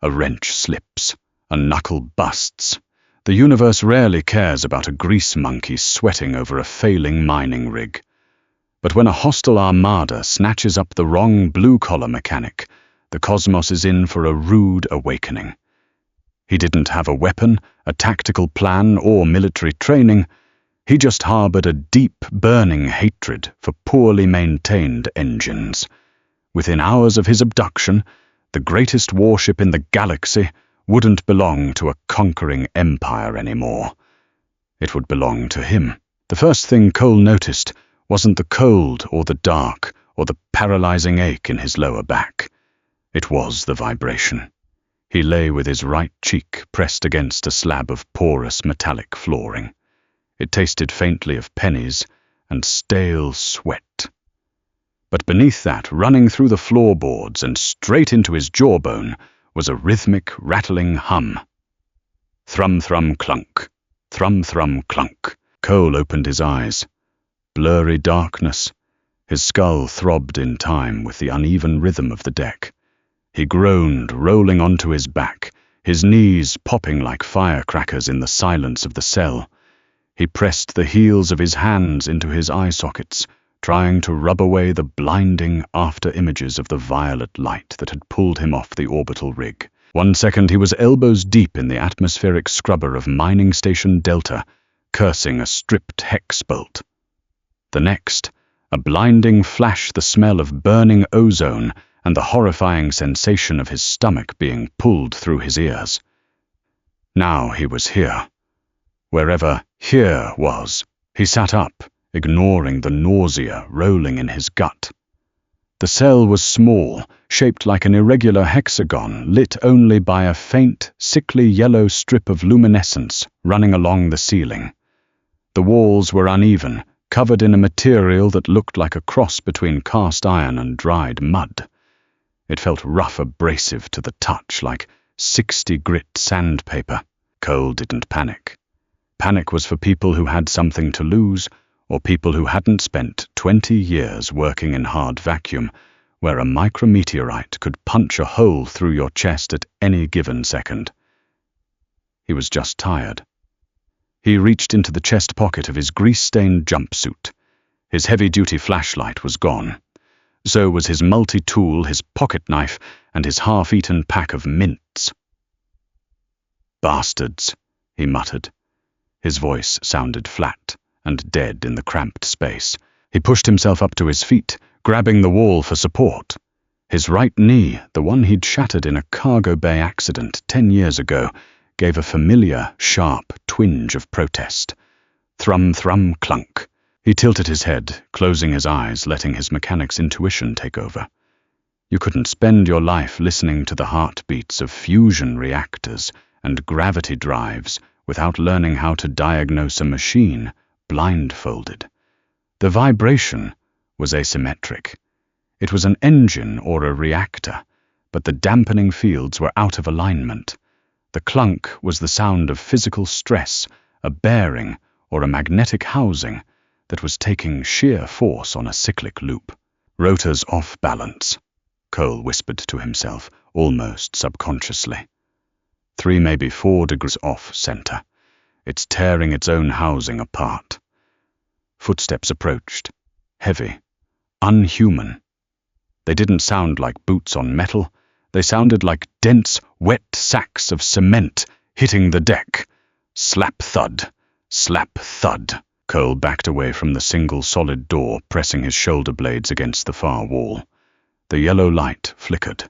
A wrench slips, a knuckle busts. The universe rarely cares about a grease monkey sweating over a failing mining rig. But when a hostile armada snatches up the wrong blue-collar mechanic, the cosmos is in for a rude awakening. He didn't have a weapon, a tactical plan, or military training. He just harbored a deep, burning hatred for poorly maintained engines. Within hours of his abduction, the greatest warship in the galaxy wouldn't belong to a conquering empire anymore. It would belong to him. The first thing Cole noticed wasn't the cold or the dark or the paralyzing ache in his lower back. It was the vibration. He lay with his right cheek pressed against a slab of porous metallic flooring. It tasted faintly of pennies and stale sweat. But beneath that, running through the floorboards and straight into his jawbone, was a rhythmic, rattling hum. Thrum, thrum, clunk. Thrum, thrum, clunk. Cole opened his eyes. Blurry darkness. His skull throbbed in time with the uneven rhythm of the deck. He groaned, rolling onto his back, his knees popping like firecrackers in the silence of the cell. He pressed the heels of his hands into his eye sockets, trying to rub away the blinding after-images of the violet light that had pulled him off the orbital rig. 1 second he was elbows deep in the atmospheric scrubber of Mining Station Delta, cursing a stripped hex bolt. The next, a blinding flash, the smell of burning ozone and the horrifying sensation of his stomach being pulled through his ears. Now he was here. Wherever here was, he sat up, ignoring the nausea rolling in his gut. The cell was small, shaped like an irregular hexagon, lit only by a faint, sickly yellow strip of luminescence running along the ceiling. The walls were uneven, covered in a material that looked like a cross between cast iron and dried mud. It felt rough, abrasive to the touch, like 60 grit sandpaper. Cole didn't panic. Panic was for people who had something to lose, or people who hadn't spent 20 years working in hard vacuum, where a micrometeorite could punch a hole through your chest at any given second. He was just tired. He reached into the chest pocket of his grease-stained jumpsuit. His heavy-duty flashlight was gone. So was his multi-tool, his pocket knife, and his half-eaten pack of mints. "Bastards," he muttered. His voice sounded flat and dead in the cramped space. He pushed himself up to his feet, grabbing the wall for support. His right knee, the one he'd shattered in a cargo bay accident 10 years ago, gave a familiar, sharp twinge of protest. Thrum, thrum, clunk. He tilted his head, closing his eyes, letting his mechanic's intuition take over. You couldn't spend your life listening to the heartbeats of fusion reactors and gravity drives without learning how to diagnose a machine, blindfolded. The vibration was asymmetric. It was an engine or a reactor, but the dampening fields were out of alignment. The clunk was the sound of physical stress, a bearing or a magnetic housing that was taking sheer force on a cyclic loop. Rotors off balance, Cole whispered to himself, almost subconsciously. 3, maybe 4 degrees off center. It's tearing its own housing apart. Footsteps approached, heavy, unhuman. They didn't sound like boots on metal. They sounded like dense, wet sacks of cement hitting the deck. Slap thud, slap thud. Cole backed away from the single solid door, pressing his shoulder blades against the far wall. The yellow light flickered.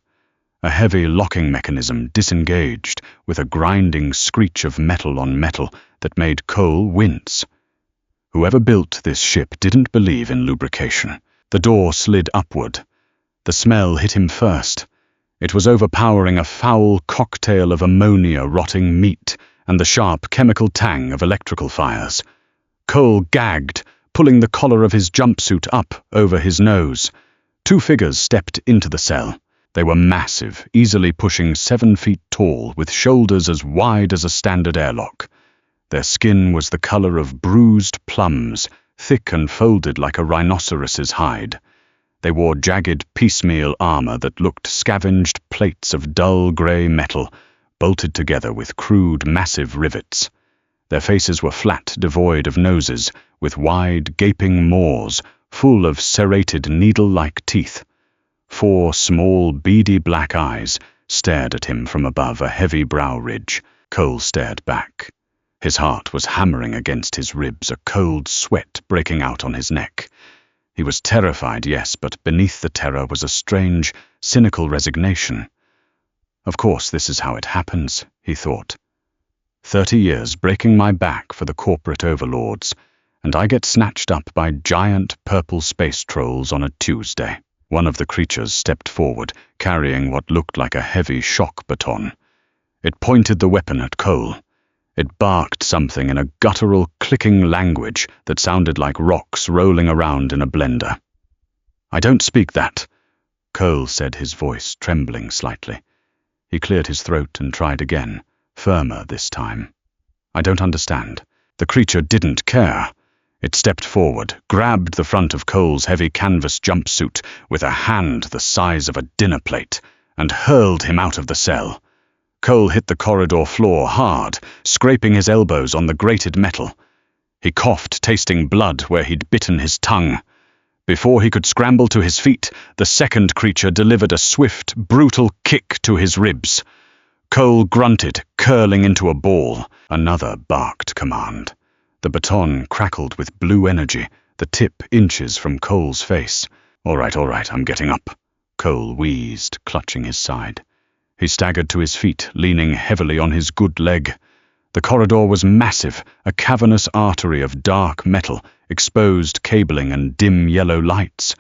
A heavy locking mechanism disengaged with a grinding screech of metal on metal that made Cole wince. Whoever built this ship didn't believe in lubrication. The door slid upward. The smell hit him first. It was overpowering, a foul cocktail of ammonia, rotting meat, and the sharp chemical tang of electrical fires. Cole gagged, pulling the collar of his jumpsuit up over his nose. 2 figures stepped into the cell. They were massive, easily pushing 7 feet tall, with shoulders as wide as a standard airlock. Their skin was the color of bruised plums, thick and folded like a rhinoceros's hide. They wore jagged, piecemeal armor that looked scavenged plates of dull grey metal, bolted together with crude, massive rivets. Their faces were flat, devoid of noses, with wide, gaping maws, full of serrated, needle-like teeth. 4 small, beady black eyes stared at him from above a heavy brow ridge. Cole stared back. His heart was hammering against his ribs, a cold sweat breaking out on his neck. He was terrified, yes, but beneath the terror was a strange, cynical resignation. Of course, this is how it happens, he thought. 30 years breaking my back for the corporate overlords, and I get snatched up by giant purple space trolls on a Tuesday. One of the creatures stepped forward, carrying what looked like a heavy shock baton. It pointed the weapon at Cole. It barked something in a guttural, clicking language that sounded like rocks rolling around in a blender. "I don't speak that," Cole said, his voice trembling slightly. He cleared his throat and tried again, firmer this time. "I don't understand." The creature didn't care. It stepped forward, grabbed the front of Cole's heavy canvas jumpsuit with a hand the size of a dinner plate, and hurled him out of the cell. Cole hit the corridor floor hard, scraping his elbows on the grated metal. He coughed, tasting blood where he'd bitten his tongue. Before he could scramble to his feet, the second creature delivered a swift, brutal kick to his ribs. Cole grunted, curling into a ball. Another barked command. The baton crackled with blue energy, the tip inches from Cole's face. All right, I'm getting up," Cole wheezed, clutching his side. He staggered to his feet, leaning heavily on his good leg. The corridor was massive, a cavernous artery of dark metal, exposed cabling and dim yellow lights.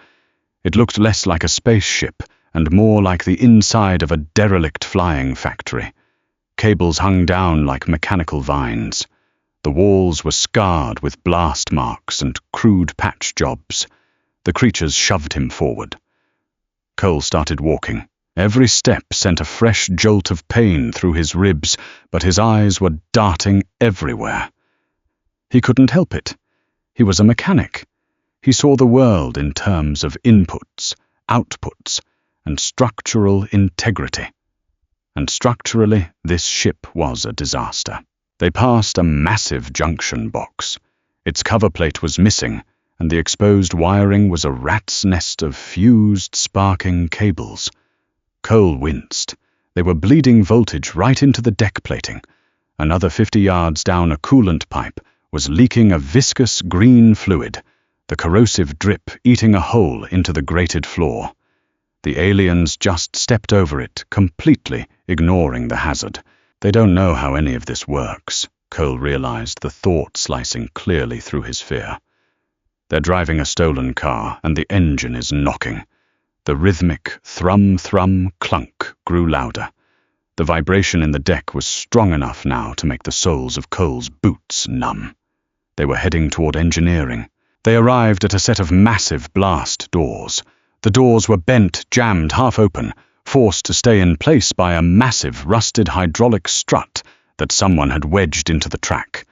It looked less like a spaceship and more like the inside of a derelict flying factory. Cables hung down like mechanical vines. The walls were scarred with blast marks and crude patch jobs. The creatures shoved him forward. Cole started walking. Every step sent a fresh jolt of pain through his ribs, but his eyes were darting everywhere. He couldn't help it. He was a mechanic. He saw the world in terms of inputs, outputs, and structural integrity. And structurally, this ship was a disaster. They passed a massive junction box. Its cover plate was missing, and the exposed wiring was a rat's nest of fused, sparking cables. Cole winced. They were bleeding voltage right into the deck plating. Another 50 yards down, a coolant pipe was leaking a viscous green fluid, the corrosive drip eating a hole into the grated floor. The aliens just stepped over it, completely ignoring the hazard. They don't know how any of this works, Cole realized, the thought slicing clearly through his fear. They're driving a stolen car, and the engine is knocking. The rhythmic thrum-thrum clunk grew louder. The vibration in the deck was strong enough now to make the soles of Cole's boots numb. They were heading toward engineering. They arrived at a set of massive blast doors. The doors were bent, jammed, half open, forced to stay in place by a massive rusted hydraulic strut that someone had wedged into the track.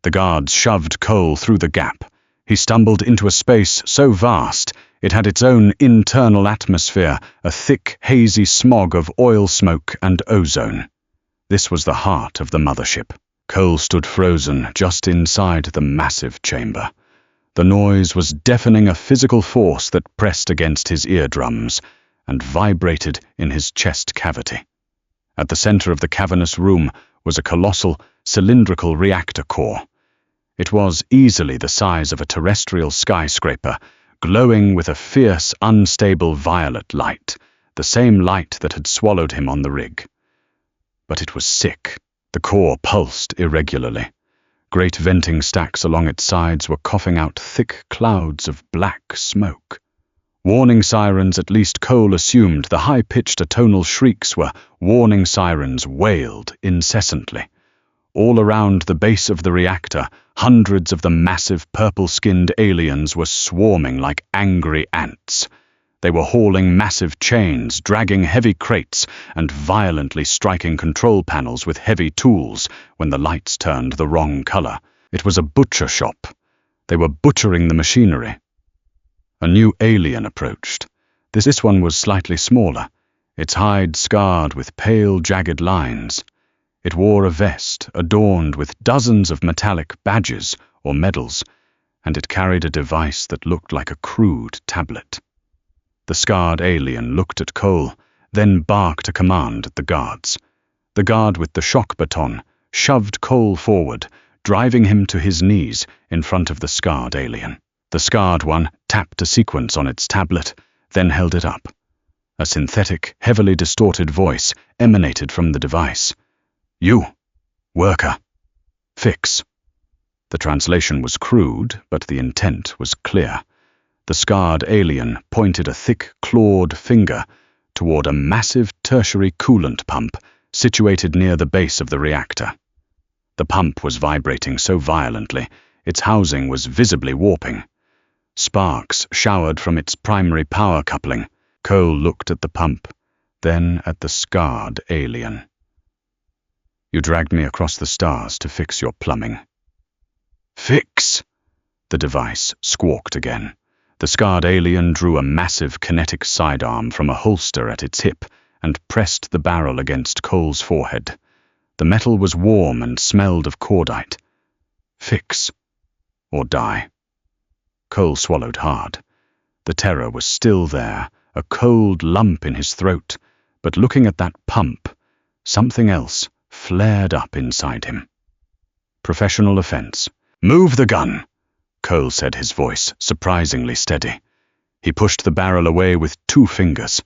The guards shoved Cole through the gap. He stumbled into a space so vast it had its own internal atmosphere, a thick, hazy smog of oil smoke and ozone. This was the heart of the mothership. Cole stood frozen just inside the massive chamber. The noise was deafening, a physical force that pressed against his eardrums and vibrated in his chest cavity. At the center of the cavernous room was a colossal, cylindrical reactor core. It was easily the size of a terrestrial skyscraper, glowing with a fierce, unstable violet light, the same light that had swallowed him on the rig. But it was sick. The core pulsed irregularly. Great venting stacks along its sides were coughing out thick clouds of black smoke. Warning sirens, at least Cole assumed the high-pitched atonal shrieks were warning sirens, wailed incessantly. All around the base of the reactor, hundreds of the massive purple-skinned aliens were swarming like angry ants. They were hauling massive chains, dragging heavy crates, and violently striking control panels with heavy tools when the lights turned the wrong color. It was a butcher shop. They were butchering the machinery. A new alien approached. This one was slightly smaller, its hide scarred with pale, jagged lines. It wore a vest adorned with dozens of metallic badges or medals, and it carried a device that looked like a crude tablet. The scarred alien looked at Cole, then barked a command at the guards. The guard with the shock baton shoved Cole forward, driving him to his knees in front of the scarred alien. The scarred one tapped a sequence on its tablet, then held it up. A synthetic, heavily distorted voice emanated from the device. "You, worker, fix." The translation was crude, but the intent was clear. The scarred alien pointed a thick, clawed finger toward a massive tertiary coolant pump situated near the base of the reactor. The pump was vibrating so violently, its housing was visibly warping. Sparks showered from its primary power coupling. Cole looked at the pump, then at the scarred alien. "You dragged me across the stars to fix your plumbing." "Fix?" The device squawked again. The scarred alien drew a massive kinetic sidearm from a holster at its hip and pressed the barrel against Cole's forehead. The metal was warm and smelled of cordite. "Fix, or die." Cole swallowed hard. The terror was still there, a cold lump in his throat, but looking at that pump, something else flared up inside him. "Professional offense." "Move the gun," Cole said, his voice surprisingly steady. He pushed the barrel away with 2 fingers.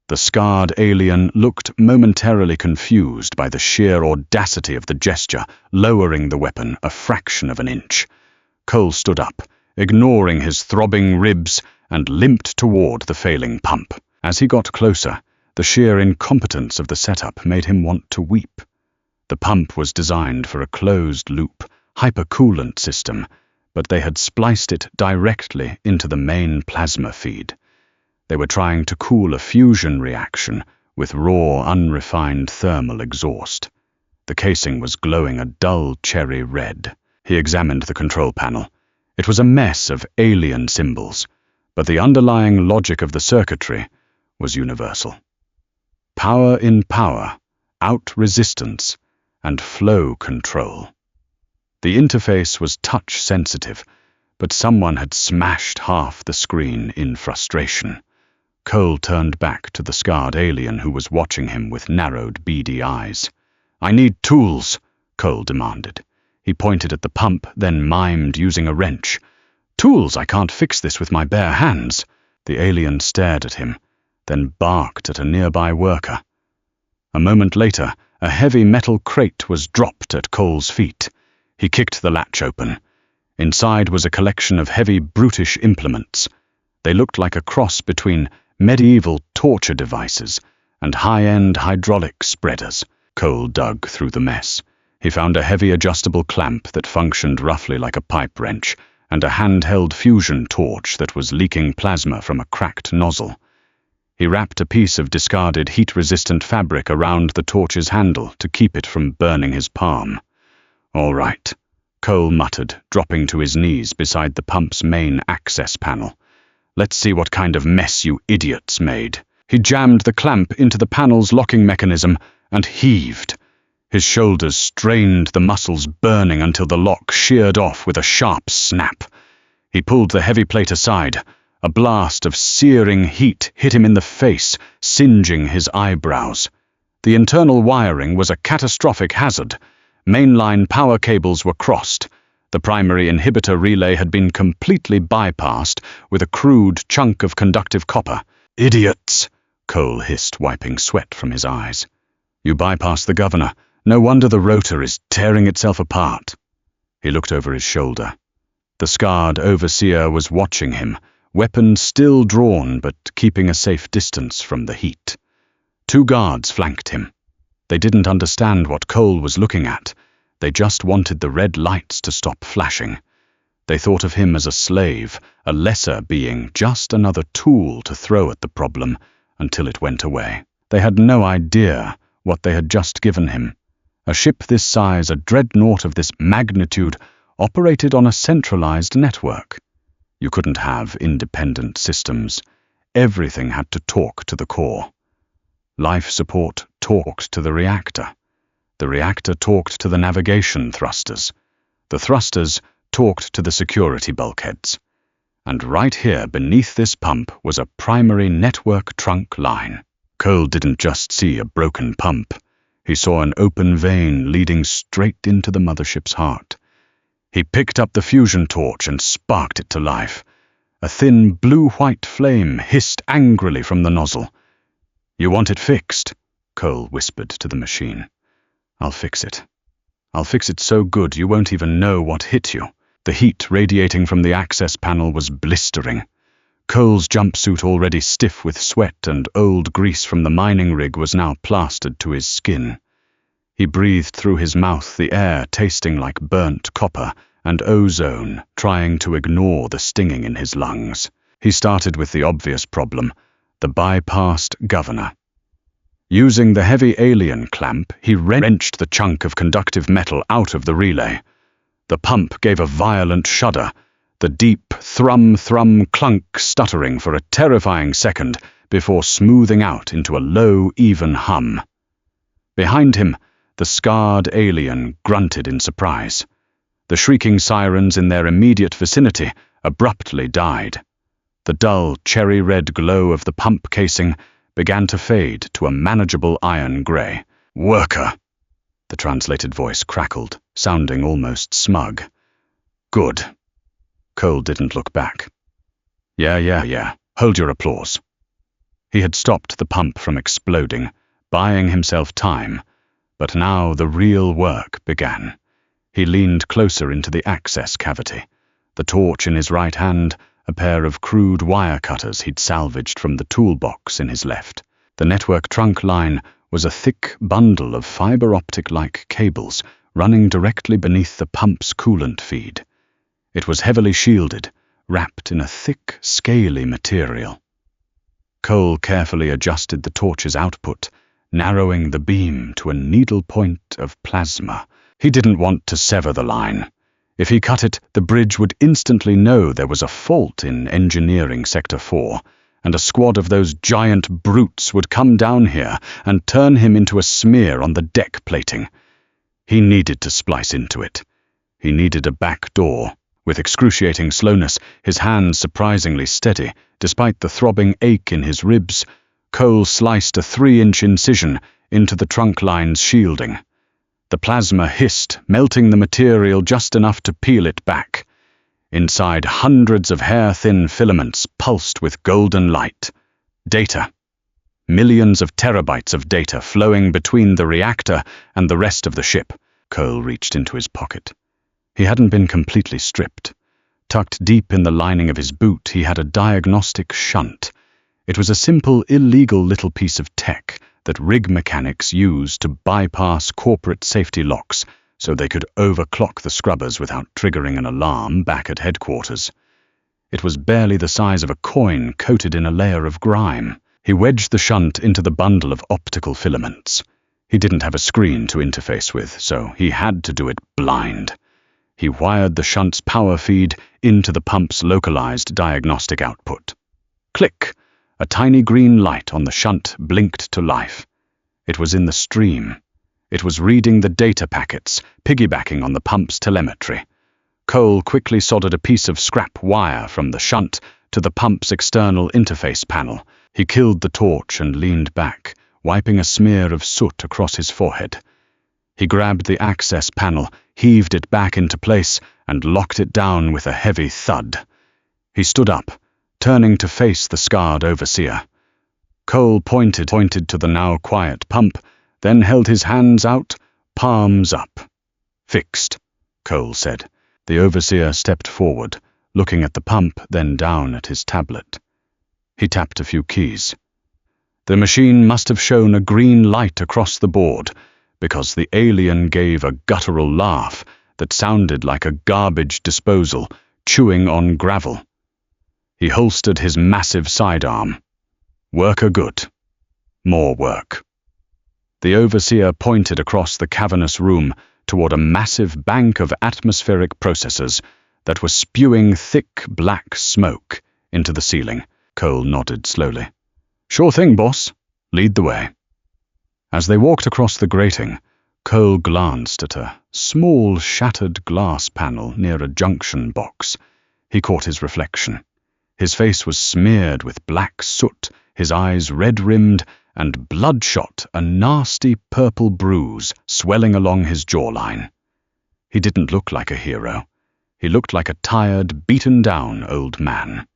The scarred alien looked momentarily confused by the sheer audacity of the gesture, lowering the weapon a fraction of an inch. Cole stood up, ignoring his throbbing ribs, and limped toward the failing pump. As he got closer, the sheer incompetence of the setup made him want to weep. The pump was designed for a closed-loop, hypercoolant system, but they had spliced it directly into the main plasma feed. They were trying to cool a fusion reaction with raw, unrefined thermal exhaust. The casing was glowing a dull cherry red. He examined the control panel. It was a mess of alien symbols, but the underlying logic of the circuitry was universal. Power in power, out resistance, and flow control. The interface was touch-sensitive, but someone had smashed half the screen in frustration. Cole turned back to the scarred alien who was watching him with narrowed, beady eyes. "I need tools," Cole demanded. He pointed at the pump, then mimed using a wrench. "Tools? I can't fix this with my bare hands." The alien stared at him, then barked at a nearby worker. A moment later, a heavy metal crate was dropped at Cole's feet. He kicked the latch open. Inside was a collection of heavy, brutish implements. They looked like a cross between medieval torture devices and high-end hydraulic spreaders. Cole dug through the mess. He found a heavy adjustable clamp that functioned roughly like a pipe wrench, and a handheld fusion torch that was leaking plasma from a cracked nozzle. He wrapped a piece of discarded heat-resistant fabric around the torch's handle to keep it from burning his palm. "All right," Cole muttered, dropping to his knees beside the pump's main access panel. "Let's see what kind of mess you idiots made." He jammed the clamp into the panel's locking mechanism and heaved. His shoulders strained, the muscles burning until the lock sheared off with a sharp snap. He pulled the heavy plate aside. A blast of searing heat hit him in the face, singeing his eyebrows. The internal wiring was a catastrophic hazard. Mainline power cables were crossed. The primary inhibitor relay had been completely bypassed with a crude chunk of conductive copper. "Idiots!" Cole hissed, wiping sweat from his eyes. "You bypassed the governor. No wonder the rotor is tearing itself apart." He looked over his shoulder. The scarred overseer was watching him, weapon still drawn but keeping a safe distance from the heat. 2 guards flanked him. They didn't understand what Cole was looking at. They just wanted the red lights to stop flashing. They thought of him as a slave, a lesser being, just another tool to throw at the problem until it went away. They had no idea what they had just given him. A ship this size, a dreadnought of this magnitude, operated on a centralized network. You couldn't have independent systems. Everything had to talk to the core. Life support talked to the reactor. The reactor talked to the navigation thrusters. The thrusters talked to the security bulkheads. And right here beneath this pump was a primary network trunk line. Cole didn't just see a broken pump. He saw an open vein leading straight into the mothership's heart. He picked up the fusion torch and sparked it to life. A thin blue-white flame hissed angrily from the nozzle. "You want it fixed?" Cole whispered to the machine. "I'll fix it. I'll fix it so good you won't even know what hit you." The heat radiating from the access panel was blistering. Cole's jumpsuit, already stiff with sweat and old grease from the mining rig, was now plastered to his skin. He breathed through his mouth, the air tasting like burnt copper and ozone, trying to ignore the stinging in his lungs. He started with the obvious problem, the bypassed governor. Using the heavy alien clamp, he wrenched the chunk of conductive metal out of the relay. The pump gave a violent shudder, the deep thrum-thrum-clunk stuttering for a terrifying second before smoothing out into a low, even hum. Behind him, the scarred alien grunted in surprise. The shrieking sirens in their immediate vicinity abruptly died. The dull, cherry-red glow of the pump casing began to fade to a manageable iron grey. "Worker," the translated voice crackled, sounding almost smug. "Good." Cole didn't look back. Yeah. Hold your applause." He had stopped the pump from exploding, buying himself time, but now the real work began. He leaned closer into the access cavity, the torch in his right hand, a pair of crude wire cutters he'd salvaged from the toolbox in his left. The network trunk line was a thick bundle of fiber-optic-like cables running directly beneath the pump's coolant feed. It was heavily shielded, wrapped in a thick, scaly material. Cole carefully adjusted the torch's output, narrowing the beam to a needlepoint of plasma. He didn't want to sever the line. If he cut it, the bridge would instantly know there was a fault in engineering Sector 4, and a squad of those giant brutes would come down here and turn him into a smear on the deck plating. He needed to splice into it. He needed a back door. With excruciating slowness, his hands surprisingly steady, despite the throbbing ache in his ribs, Cole sliced a 3-inch incision into the trunk line's shielding. The plasma hissed, melting the material just enough to peel it back. Inside, hundreds of hair-thin filaments pulsed with golden light. Data. Millions of terabytes of data flowing between the reactor and the rest of the ship. Cole reached into his pocket. He hadn't been completely stripped. Tucked deep in the lining of his boot, he had a diagnostic shunt. It was a simple, illegal little piece of tech that rig mechanics used to bypass corporate safety locks so they could overclock the scrubbers without triggering an alarm back at headquarters. It was barely the size of a coin coated in a layer of grime. He wedged the shunt into the bundle of optical filaments. He didn't have a screen to interface with, so he had to do it blind. He wired the shunt's power feed into the pump's localized diagnostic output. Click! A tiny green light on the shunt blinked to life. It was in the stream. It was reading the data packets, piggybacking on the pump's telemetry. Cole quickly soldered a piece of scrap wire from the shunt to the pump's external interface panel. He killed the torch and leaned back, wiping a smear of soot across his forehead. He grabbed the access panel, heaved it back into place, and locked it down with a heavy thud. He stood up, turning to face the scarred overseer. Cole pointed to the now quiet pump, then held his hands out, palms up. "Fixed," Cole said. The overseer stepped forward, looking at the pump, then down at his tablet. He tapped a few keys. The machine must have shown a green light across the board, because the alien gave a guttural laugh that sounded like a garbage disposal chewing on gravel. He holstered his massive sidearm. "Worker good. More work." The overseer pointed across the cavernous room toward a massive bank of atmospheric processors, that were spewing thick black smoke into the ceiling. Cole nodded slowly. "Sure thing, boss. Lead the way." As they walked across the grating, Cole glanced at a small shattered glass panel near a junction box. He caught his reflection. His face was smeared with black soot, his eyes red-rimmed and bloodshot, a nasty purple bruise swelling along his jawline. He didn't look like a hero. He looked like a tired, beaten-down old man.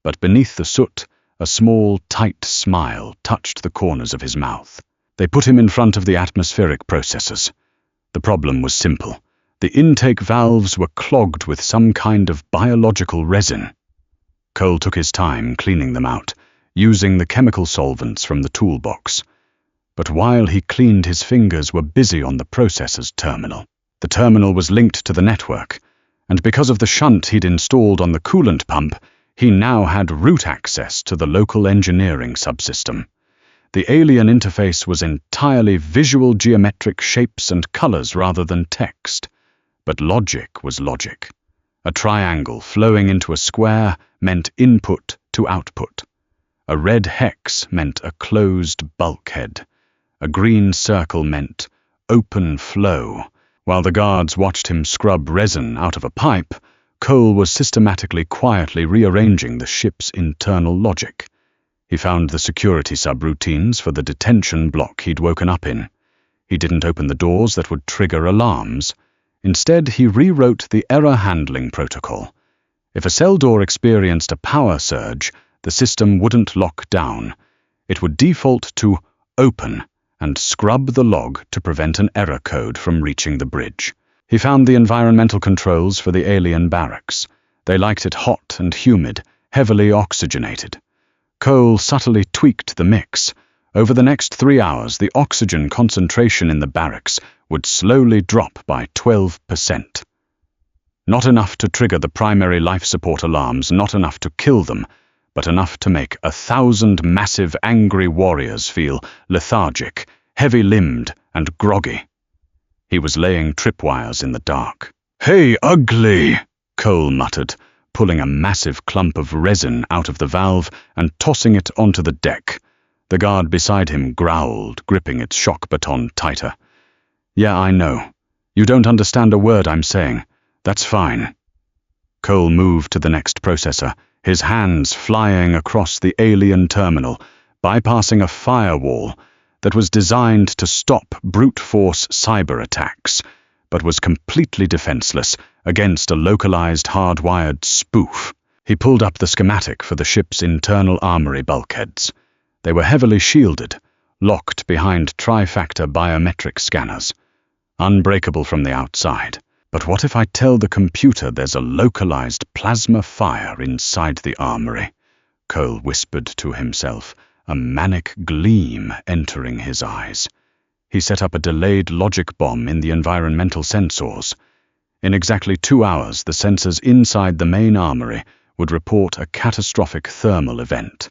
But beneath the soot, a small, tight smile touched the corners of his mouth. They put him in front of the atmospheric processors. The problem was simple. The intake valves were clogged with some kind of biological resin. Cole took his time cleaning them out, using the chemical solvents from the toolbox. But while he cleaned, his fingers were busy on the processor's terminal. The terminal was linked to the network, and because of the shunt he'd installed on the coolant pump, he now had root access to the local engineering subsystem. The alien interface was entirely visual geometric shapes and colors rather than text. But logic was logic. A triangle flowing into a square meant input to output. A red hex meant a closed bulkhead. A green circle meant open flow. While the guards watched him scrub resin out of a pipe, Cole was systematically quietly rearranging the ship's internal logic. He found the security subroutines for the detention block he'd woken up in. He didn't open the doors that would trigger alarms. Instead, he rewrote the error handling protocol. If a cell door experienced a power surge, the system wouldn't lock down. It would default to open and scrub the log to prevent an error code from reaching the bridge. He found the environmental controls for the alien barracks. They liked it hot and humid, heavily oxygenated. Cole subtly tweaked the mix. Over the next 3 hours, the oxygen concentration in the barracks would slowly drop by 12%. Not enough to trigger the primary life support alarms, not enough to kill them, but enough to make 1,000 massive angry warriors feel lethargic, heavy-limbed, and groggy. He was laying tripwires in the dark. "Hey, ugly!" Cole muttered, pulling a massive clump of resin out of the valve and tossing it onto the deck. The guard beside him growled, gripping its shock baton tighter. "Yeah, I know. You don't understand a word I'm saying. That's fine." Cole moved to the next processor, his hands flying across the alien terminal, bypassing a firewall that was designed to stop brute force cyber attacks, but was completely defenseless against a localized hardwired spoof. He pulled up the schematic for the ship's internal armory bulkheads. They were heavily shielded, locked behind trifactor biometric scanners, unbreakable from the outside. But what if I tell the computer there's a localized plasma fire inside the armory? Cole whispered to himself, a manic gleam entering his eyes. He set up a delayed logic bomb in the environmental sensors. In exactly 2 hours, the sensors inside the main armory would report a catastrophic thermal event.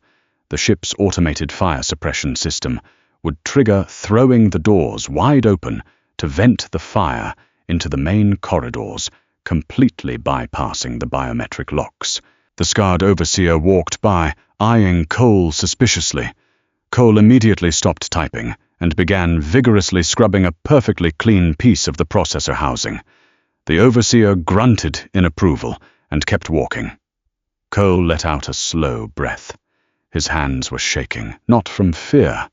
The ship's automated fire suppression system would trigger throwing the doors wide open to vent the fire into the main corridors, completely bypassing the biometric locks. The scarred overseer walked by, eyeing Cole suspiciously. Cole immediately stopped typing and began vigorously scrubbing a perfectly clean piece of the processor housing. The overseer grunted in approval and kept walking. Cole let out a slow breath. His hands were shaking, not from fear,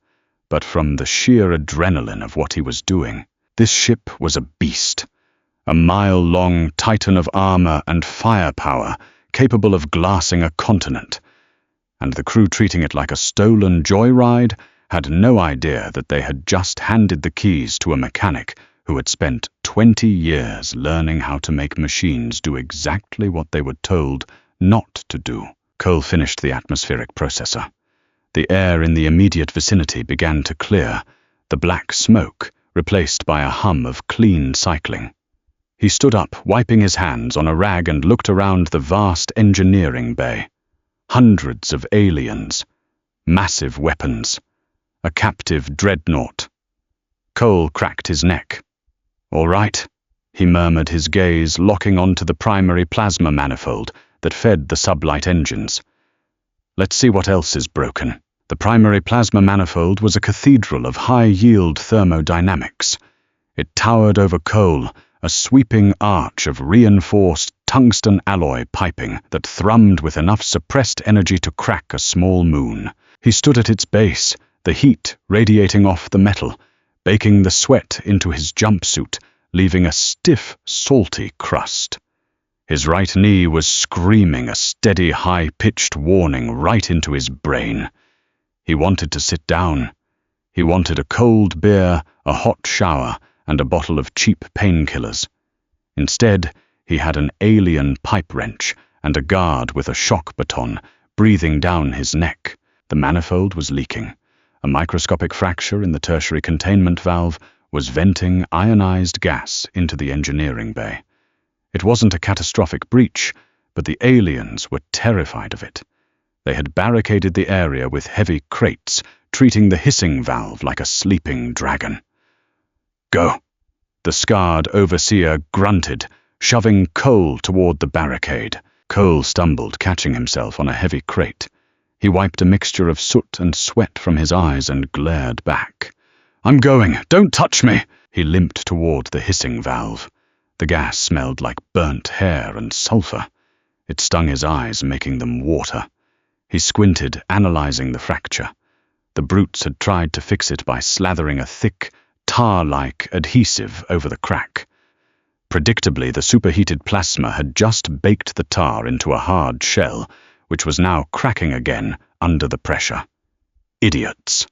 but from the sheer adrenaline of what he was doing. This ship was a beast, a mile-long titan of armor and firepower, capable of glassing a continent. And the crew, treating it like a stolen joyride, had no idea that they had just handed the keys to a mechanic who had spent 20 years learning how to make machines do exactly what they were told not to do. Cole finished the atmospheric processor. The air in the immediate vicinity began to clear, the black smoke replaced by a hum of clean cycling. He stood up, wiping his hands on a rag, and looked around the vast engineering bay. Hundreds of aliens, massive weapons, a captive dreadnought. Cole cracked his neck. "All right," he murmured, his gaze locking onto the primary plasma manifold that fed the sublight engines. Let's see what else is broken. The primary plasma manifold was a cathedral of high-yield thermodynamics. It towered over Cole, a sweeping arch of reinforced tungsten alloy piping that thrummed with enough suppressed energy to crack a small moon. He stood at its base, the heat radiating off the metal, baking the sweat into his jumpsuit, leaving a stiff, salty crust. His right knee was screaming a steady, high-pitched warning right into his brain. He wanted to sit down. He wanted a cold beer, a hot shower, and a bottle of cheap painkillers. Instead, he had an alien pipe wrench and a guard with a shock baton breathing down his neck. The manifold was leaking. A microscopic fracture in the tertiary containment valve was venting ionized gas into the engineering bay. It wasn't a catastrophic breach, but the aliens were terrified of it. They had barricaded the area with heavy crates, treating the hissing valve like a sleeping dragon. Go! The scarred overseer grunted, shoving Cole toward the barricade. Cole stumbled, catching himself on a heavy crate. He wiped a mixture of soot and sweat from his eyes and glared back. I'm going! Don't touch me! He limped toward the hissing valve. The gas smelled like burnt hair and sulfur. It stung his eyes, making them water. He squinted, analyzing the fracture. The brutes had tried to fix it by slathering a thick, tar-like adhesive over the crack. Predictably, the superheated plasma had just baked the tar into a hard shell, which was now cracking again under the pressure. Idiots.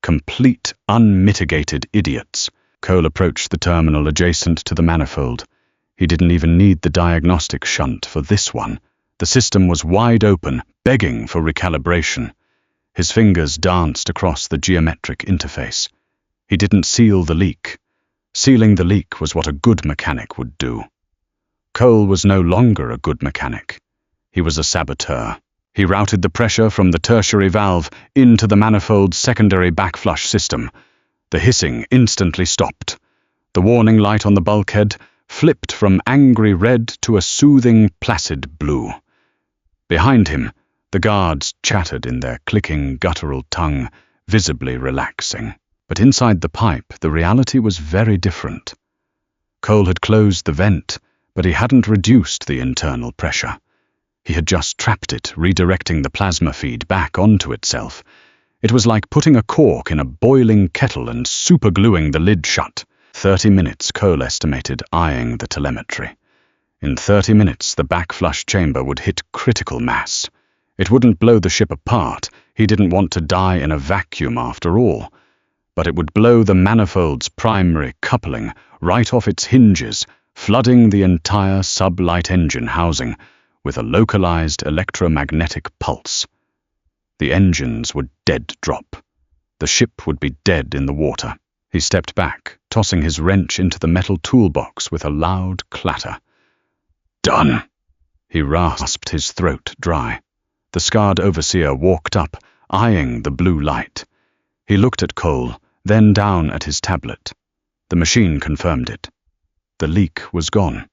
Complete, unmitigated idiots. Cole approached the terminal adjacent to the manifold. He didn't even need the diagnostic shunt for this one. The system was wide open, begging for recalibration. His fingers danced across the geometric interface. He didn't seal the leak. Sealing the leak was what a good mechanic would do. Cole was no longer a good mechanic. He was a saboteur. He routed the pressure from the tertiary valve into the manifold's secondary backflush system. The hissing instantly stopped. The warning light on the bulkhead flipped from angry red to a soothing, placid blue. Behind him, the guards chattered in their clicking, guttural tongue, visibly relaxing. But inside the pipe, the reality was very different. Cole had closed the vent, but he hadn't reduced the internal pressure. He had just trapped it, redirecting the plasma feed back onto itself. It was like putting a cork in a boiling kettle and supergluing the lid shut. 30 minutes, Cole estimated, eyeing the telemetry. In 30 minutes, the backflush chamber would hit critical mass. It wouldn't blow the ship apart. He didn't want to die in a vacuum after all. But it would blow the manifold's primary coupling right off its hinges, flooding the entire sublight engine housing with a localized electromagnetic pulse. The engines would dead drop. The ship would be dead in the water. He stepped back, tossing his wrench into the metal toolbox with a loud clatter. Done! He rasped, his throat dry. The scarred overseer walked up, eyeing the blue light. He looked at Cole, then down at his tablet. The machine confirmed it. The leak was gone.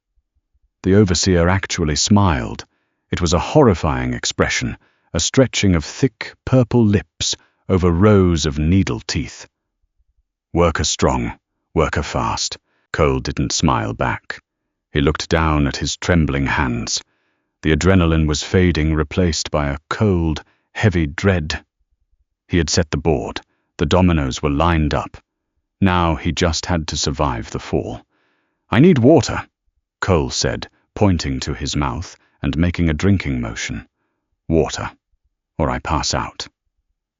The overseer actually smiled. It was a horrifying expression, a stretching of thick, purple lips over rows of needle teeth. Worker strong, worker fast. Cole didn't smile back. He looked down at his trembling hands. The adrenaline was fading, replaced by a cold, heavy dread. He had set the board. The dominoes were lined up. Now he just had to survive the fall. I need water, Cole said, pointing to his mouth and making a drinking motion. Water, or I pass out.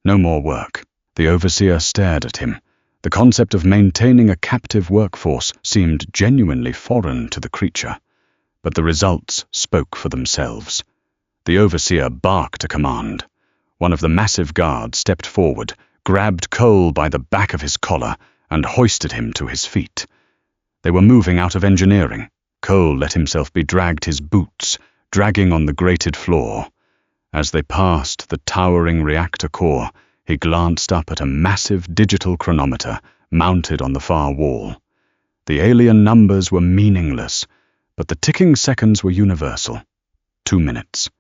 No more work. The overseer stared at him. The concept of maintaining a captive workforce seemed genuinely foreign to the creature, but the results spoke for themselves. The overseer barked a command. One of the massive guards stepped forward, grabbed Cole by the back of his collar, and hoisted him to his feet. They were moving out of engineering. Cole let himself be dragged, his boots dragging on the grated floor. As they passed the towering reactor core, he glanced up at a massive digital chronometer mounted on the far wall. The alien numbers were meaningless, but the ticking seconds were universal. 2 minutes.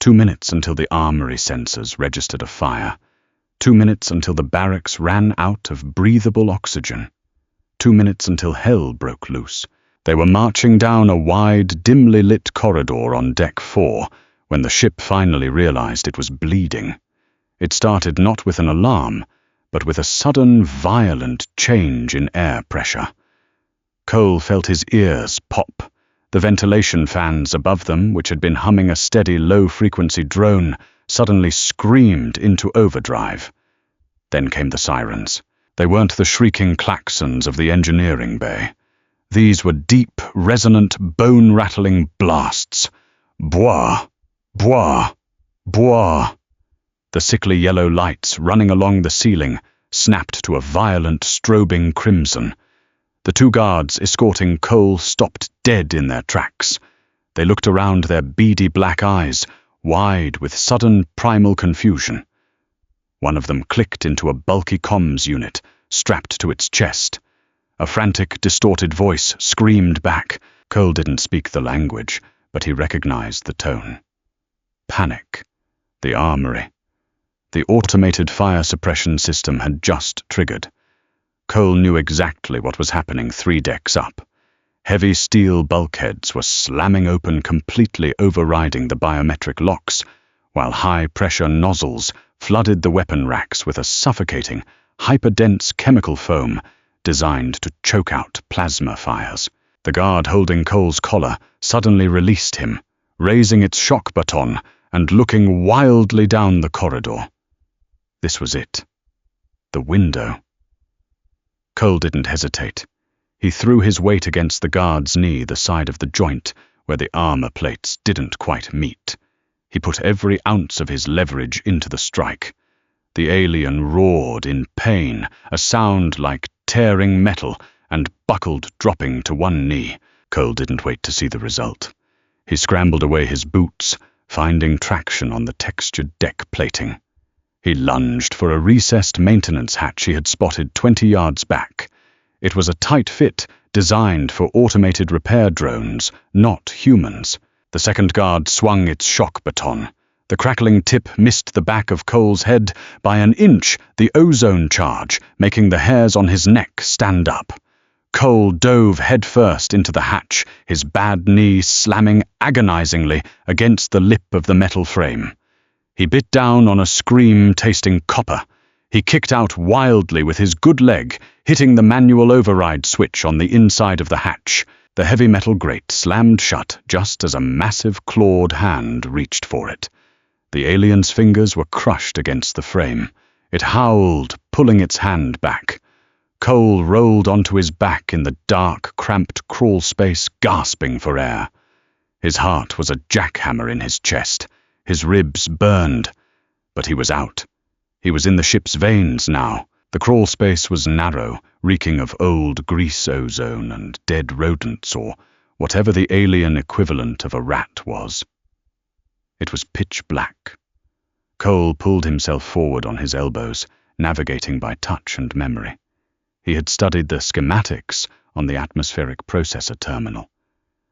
2 minutes until the armory sensors registered a fire. 2 minutes until the barracks ran out of breathable oxygen. 2 minutes until hell broke loose. They were marching down a wide, dimly lit corridor on Deck 4 when the ship finally realized it was bleeding. It started not with an alarm, but with a sudden, violent change in air pressure. Cole felt his ears pop. The ventilation fans above them, which had been humming a steady, low-frequency drone, suddenly screamed into overdrive. Then came the sirens. They weren't the shrieking klaxons of the engineering bay. These were deep, resonant, bone-rattling blasts. Bwah! Bwah! Bwah! The sickly yellow lights running along the ceiling snapped to a violent, strobing crimson. The 2 guards escorting Cole stopped dead in their tracks. They looked around, their beady black eyes wide with sudden primal confusion. One of them clicked into a bulky comms unit strapped to its chest. A frantic, distorted voice screamed back. Cole didn't speak the language, but he recognized the tone. Panic. The armory. The automated fire suppression system had just triggered. Cole knew exactly what was happening 3 decks up. Heavy steel bulkheads were slamming open, completely overriding the biometric locks, while high-pressure nozzles flooded the weapon racks with a suffocating, hyperdense chemical foam designed to choke out plasma fires. The guard holding Cole's collar suddenly released him, raising its shock baton and looking wildly down the corridor. This was it. The window. Cole didn't hesitate. He threw his weight against the guard's knee, the side of the joint where the armor plates didn't quite meet. He put every ounce of his leverage into the strike. The alien roared in pain, a sound like tearing metal, and buckled, dropping to one knee. Cole didn't wait to see the result. He scrambled away his boots, finding traction on the textured deck plating. He lunged for a recessed maintenance hatch he had spotted 20 yards back. It was a tight fit, designed for automated repair drones, not humans. The second guard swung its shock baton. The crackling tip missed the back of Cole's head by an inch, the ozone charge making the hairs on his neck stand up. Cole dove headfirst into the hatch, his bad knee slamming agonizingly against the lip of the metal frame. He bit down on a scream-tasting copper. He kicked out wildly with his good leg, hitting the manual override switch on the inside of the hatch. The heavy metal grate slammed shut just as a massive clawed hand reached for it. The alien's fingers were crushed against the frame. It howled, pulling its hand back. Cole rolled onto his back in the dark, cramped crawl space, gasping for air. His heart was a jackhammer in his chest. His ribs burned, but he was out. He was in the ship's veins now. The crawl space was narrow, reeking of old grease ozone and dead rodents, or whatever the alien equivalent of a rat was. It was pitch black. Cole pulled himself forward on his elbows, navigating by touch and memory. He had studied the schematics on the atmospheric processor terminal.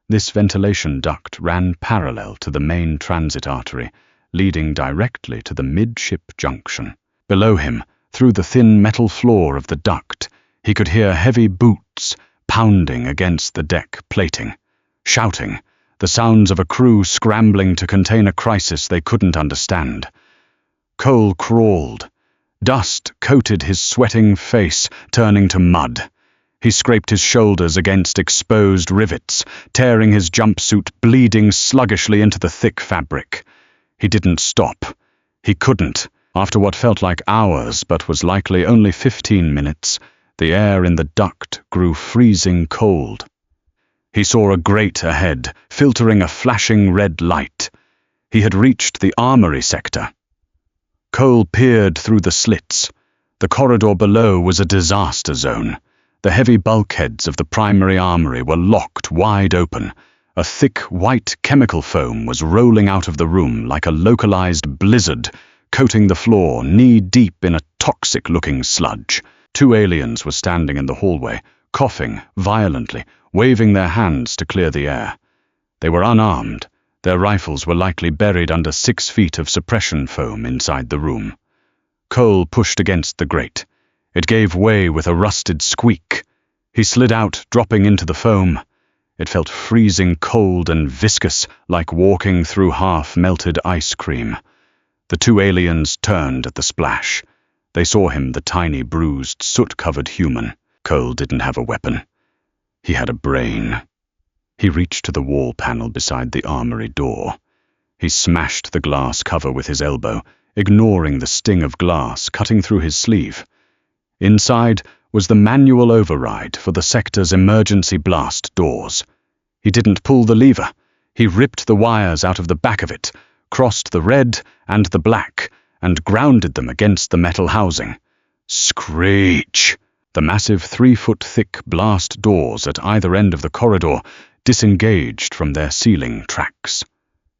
This ventilation duct ran parallel to the main transit artery, leading directly to the midship junction. Below him, through the thin metal floor of the duct, he could hear heavy boots pounding against the deck plating, shouting, the sounds of a crew scrambling to contain a crisis they couldn't understand. Cole crawled. Dust coated his sweating face, turning to mud. He scraped his shoulders against exposed rivets, tearing his jumpsuit bleeding sluggishly into the thick fabric. He didn't stop. He couldn't. After what felt like hours, but was likely only 15 minutes, the air in the duct grew freezing cold. He saw a grate ahead, filtering a flashing red light. He had reached the armory sector. Cole peered through the slits. The corridor below was a disaster zone. The heavy bulkheads of the primary armory were locked wide open. A thick, white chemical foam was rolling out of the room like a localized blizzard, coating the floor knee-deep in a toxic-looking sludge. 2 aliens were standing in the hallway, coughing violently, waving their hands to clear the air. They were unarmed. Their rifles were likely buried under 6 feet of suppression foam inside the room. Cole pushed against the grate. It gave way with a rusted squeak. He slid out, dropping into the foam. It felt freezing cold and viscous, like walking through half-melted ice cream. The 2 aliens turned at the splash. They saw him, the tiny, bruised, soot-covered human. Cole didn't have a weapon. He had a brain. He reached to the wall panel beside the armory door. He smashed the glass cover with his elbow, ignoring the sting of glass cutting through his sleeve. Inside was the manual override for the sector's emergency blast doors. He didn't pull the lever. He ripped the wires out of the back of it, crossed the red and the black, and grounded them against the metal housing. Screech! The massive 3-foot-thick blast doors at either end of the corridor disengaged from their sealing tracks.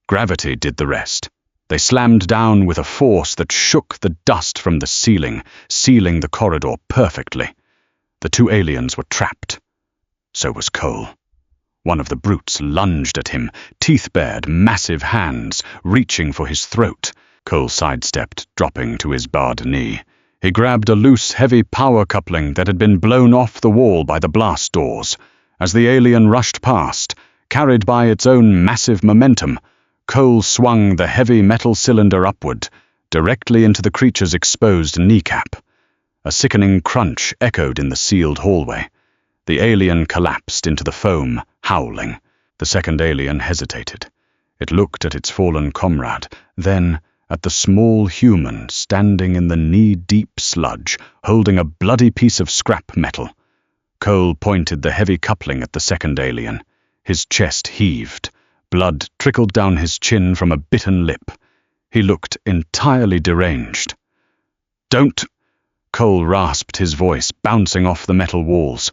Gravity did the rest. They slammed down with a force that shook the dust from the ceiling, sealing the corridor perfectly. The 2 aliens were trapped. So was Cole. One of the brutes lunged at him, teeth-bared, massive hands, reaching for his throat. Cole sidestepped, dropping to his barred knee. He grabbed a loose, heavy power coupling that had been blown off the wall by the blast doors. As the alien rushed past, carried by its own massive momentum, Cole swung the heavy metal cylinder upward, directly into the creature's exposed kneecap. A sickening crunch echoed in the sealed hallway. The alien collapsed into the foam, howling. The second alien hesitated. It looked at its fallen comrade, then at the small human standing in the knee-deep sludge, holding a bloody piece of scrap metal. Cole pointed the heavy coupling at the second alien. His chest heaved. Blood trickled down his chin from a bitten lip. He looked entirely deranged. "Don't!" Cole rasped, his voice bouncing off the metal walls.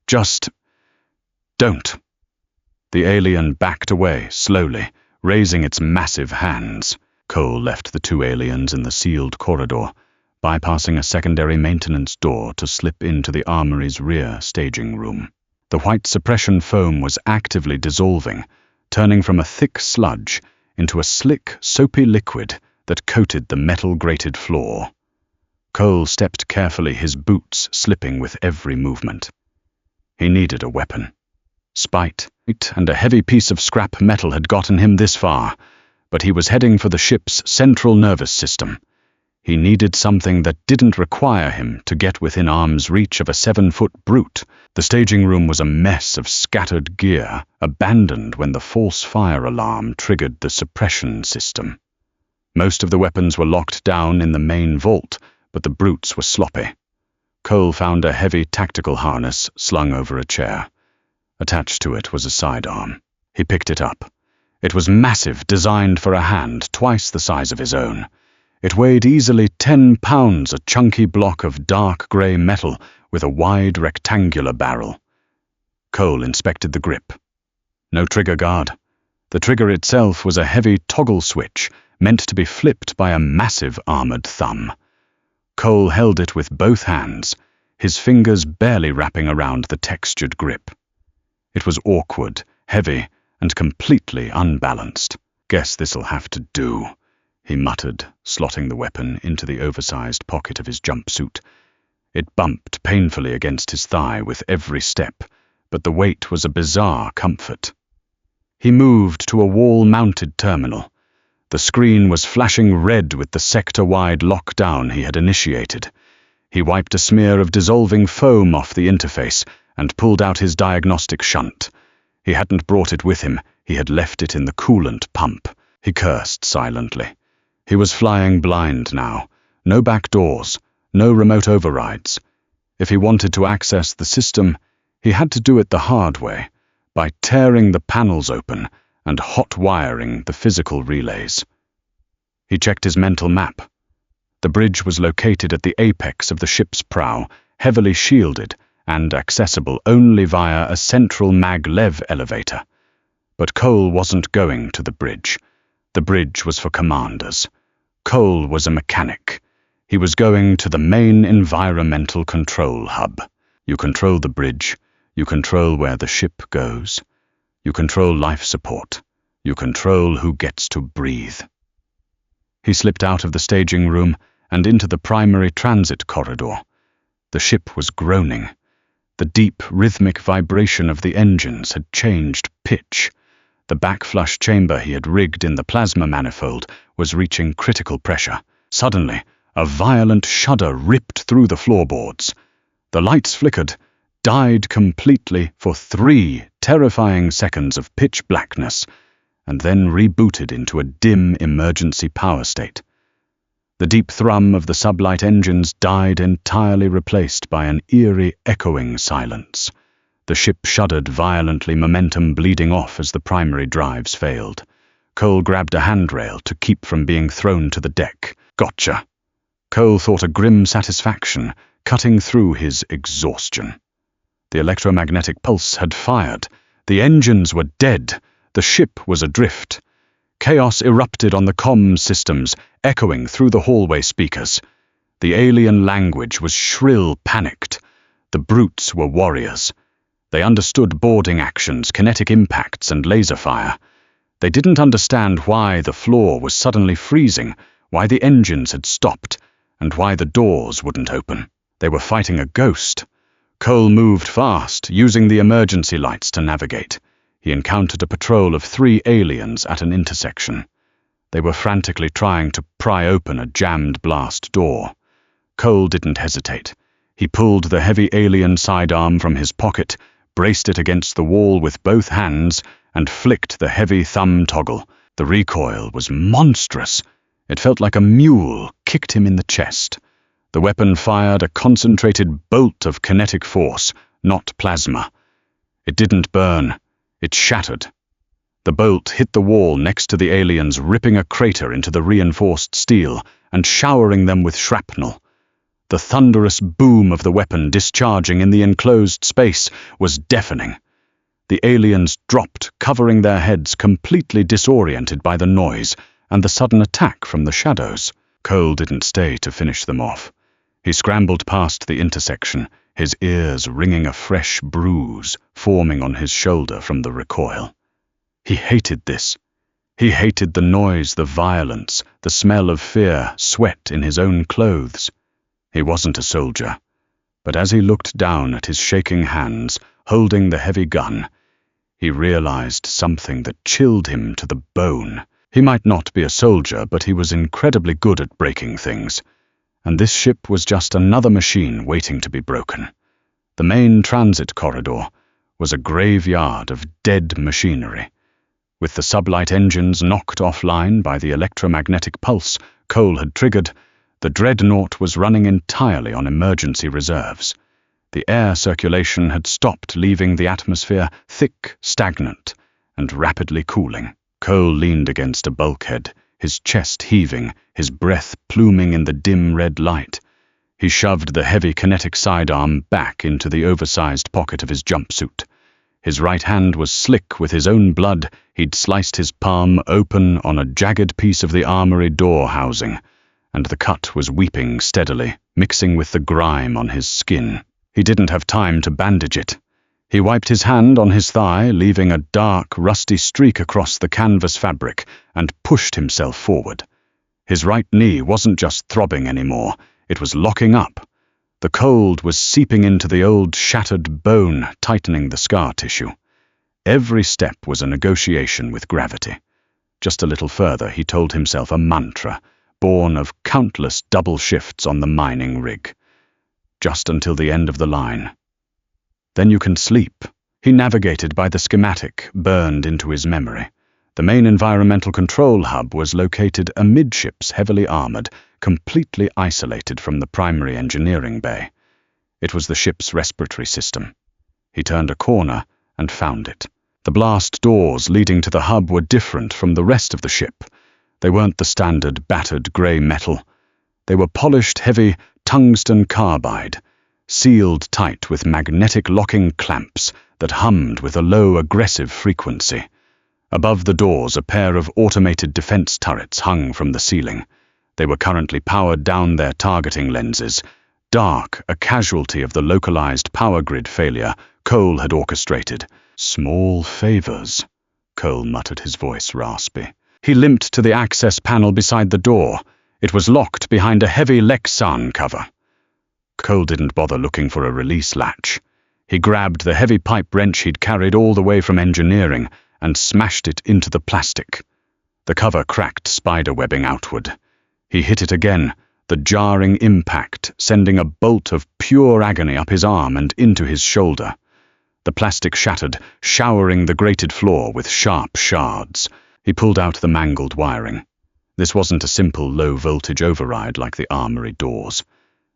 "Just don't." The alien backed away, slowly, raising its massive hands. Cole left the 2 aliens in the sealed corridor, bypassing a secondary maintenance door to slip into the armory's rear staging room. The white suppression foam was actively dissolving, turning from a thick sludge into a slick, soapy liquid that coated the metal-grated floor. Cole stepped carefully, his boots slipping with every movement. He needed a weapon. Spite and a heavy piece of scrap metal had gotten him this far, but he was heading for the ship's central nervous system. He needed something that didn't require him to get within arm's reach of a 7-foot brute. The staging room was a mess of scattered gear, abandoned when the false fire alarm triggered the suppression system. Most of the weapons were locked down in the main vault, but the brutes were sloppy. Cole found a heavy tactical harness slung over a chair. Attached to it was a sidearm. He picked it up. It was massive, designed for a hand twice the size of his own. It weighed easily 10 pounds, a chunky block of dark grey metal with a wide rectangular barrel. Cole inspected the grip. No trigger guard. The trigger itself was a heavy toggle switch, meant to be flipped by a massive armored thumb. Cole held it with both hands, his fingers barely wrapping around the textured grip. It was awkward, heavy, and completely unbalanced. "Guess this'll have to do," he muttered, slotting the weapon into the oversized pocket of his jumpsuit. It bumped painfully against his thigh with every step, but the weight was a bizarre comfort. He moved to a wall-mounted terminal. The screen was flashing red with the sector-wide lockdown he had initiated. He wiped a smear of dissolving foam off the interface and pulled out his diagnostic shunt. He hadn't brought it with him, he had left it in the coolant pump. He cursed silently. He was flying blind now. No back doors, no remote overrides. If he wanted to access the system, he had to do it the hard way, by tearing the panels open and hot-wiring the physical relays. He checked his mental map. The bridge was located at the apex of the ship's prow, heavily shielded and accessible only via a central maglev elevator. But Cole wasn't going to the bridge. The bridge was for commanders. Cole was a mechanic. He was going to the main environmental control hub. You control the bridge. You control where the ship goes. You control life support. You control who gets to breathe. He slipped out of the staging room and into the primary transit corridor. The ship was groaning. The deep, rhythmic vibration of the engines had changed pitch. The backflush chamber he had rigged in the plasma manifold was reaching critical pressure. Suddenly, a violent shudder ripped through the floorboards. The lights flickered, died completely for 3 terrifying seconds of pitch blackness, and then rebooted into a dim emergency power state. The deep thrum of the sublight engines died, entirely replaced by an eerie, echoing silence. The ship shuddered violently, momentum bleeding off as the primary drives failed. Cole grabbed a handrail to keep from being thrown to the deck. Gotcha. Cole thought, a grim satisfaction cutting through his exhaustion. The electromagnetic pulse had fired. The engines were dead. The ship was adrift. Chaos erupted on the comms systems, echoing through the hallway speakers. The alien language was shrill, panicked. The brutes were warriors. They understood boarding actions, kinetic impacts, and laser fire. They didn't understand why the floor was suddenly freezing, why the engines had stopped, and why the doors wouldn't open. They were fighting a ghost. Cole moved fast, using the emergency lights to navigate. He encountered a patrol of 3 aliens at an intersection. They were frantically trying to pry open a jammed blast door. Cole didn't hesitate. He pulled the heavy alien sidearm from his pocket, braced it against the wall with both hands, and flicked the heavy thumb toggle. The recoil was monstrous. It felt like a mule kicked him in the chest. The weapon fired a concentrated bolt of kinetic force, not plasma. It didn't burn. It shattered. The bolt hit the wall next to the aliens, ripping a crater into the reinforced steel and showering them with shrapnel. The thunderous boom of the weapon discharging in the enclosed space was deafening. The aliens dropped, covering their heads, completely disoriented by the noise and the sudden attack from the shadows. Cole didn't stay to finish them off. He scrambled past the intersection, his ears ringing a fresh bruise forming on his shoulder from the recoil. He hated this. He hated the noise, the violence, the smell of fear, sweat in his own clothes. He wasn't a soldier, but as he looked down at his shaking hands, holding the heavy gun, he realized something that chilled him to the bone. He might not be a soldier, but he was incredibly good at breaking things. And this ship was just another machine waiting to be broken. The main transit corridor was a graveyard of dead machinery. With the sublight engines knocked offline by the electromagnetic pulse Cole had triggered, the dreadnought was running entirely on emergency reserves. The air circulation had stopped, leaving the atmosphere thick, stagnant, and rapidly cooling. Cole leaned against a bulkhead, his chest heaving, his breath pluming in the dim red light. He shoved the heavy kinetic sidearm back into the oversized pocket of his jumpsuit. His right hand was slick with his own blood. He'd sliced his palm open on a jagged piece of the armory door housing, and the cut was weeping steadily, mixing with the grime on his skin. He didn't have time to bandage it. He wiped his hand on his thigh, leaving a dark, rusty streak across the canvas fabric, and pushed himself forward. His right knee wasn't just throbbing anymore, it was locking up. The cold was seeping into the old shattered bone, tightening the scar tissue. Every step was a negotiation with gravity. Just a little further, he told himself a mantra, born of countless double shifts on the mining rig. Just until the end of the line. Then you can sleep. He navigated by the schematic burned into his memory. The main environmental control hub was located amidships, heavily armored, completely isolated from the primary engineering bay. It was the ship's respiratory system. He turned a corner and found it. The blast doors leading to the hub were different from the rest of the ship. They weren't the standard battered grey metal. They were polished, heavy tungsten carbide, sealed tight with magnetic locking clamps that hummed with a low, aggressive frequency. Above the doors, a pair of automated defense turrets hung from the ceiling. They were currently powered down, their targeting lenses dark, a casualty of the localized power grid failure Cole had orchestrated. Small favors, Cole muttered, his voice raspy. He limped to the access panel beside the door. It was locked behind a heavy Lexan cover. Cole didn't bother looking for a release latch. He grabbed the heavy pipe wrench he'd carried all the way from engineering and smashed it into the plastic. The cover cracked, spider-webbing outward. He hit it again, the jarring impact sending a bolt of pure agony up his arm and into his shoulder. The plastic shattered, showering the grated floor with sharp shards. He pulled out the mangled wiring. This wasn't a simple low-voltage override like the armory doors.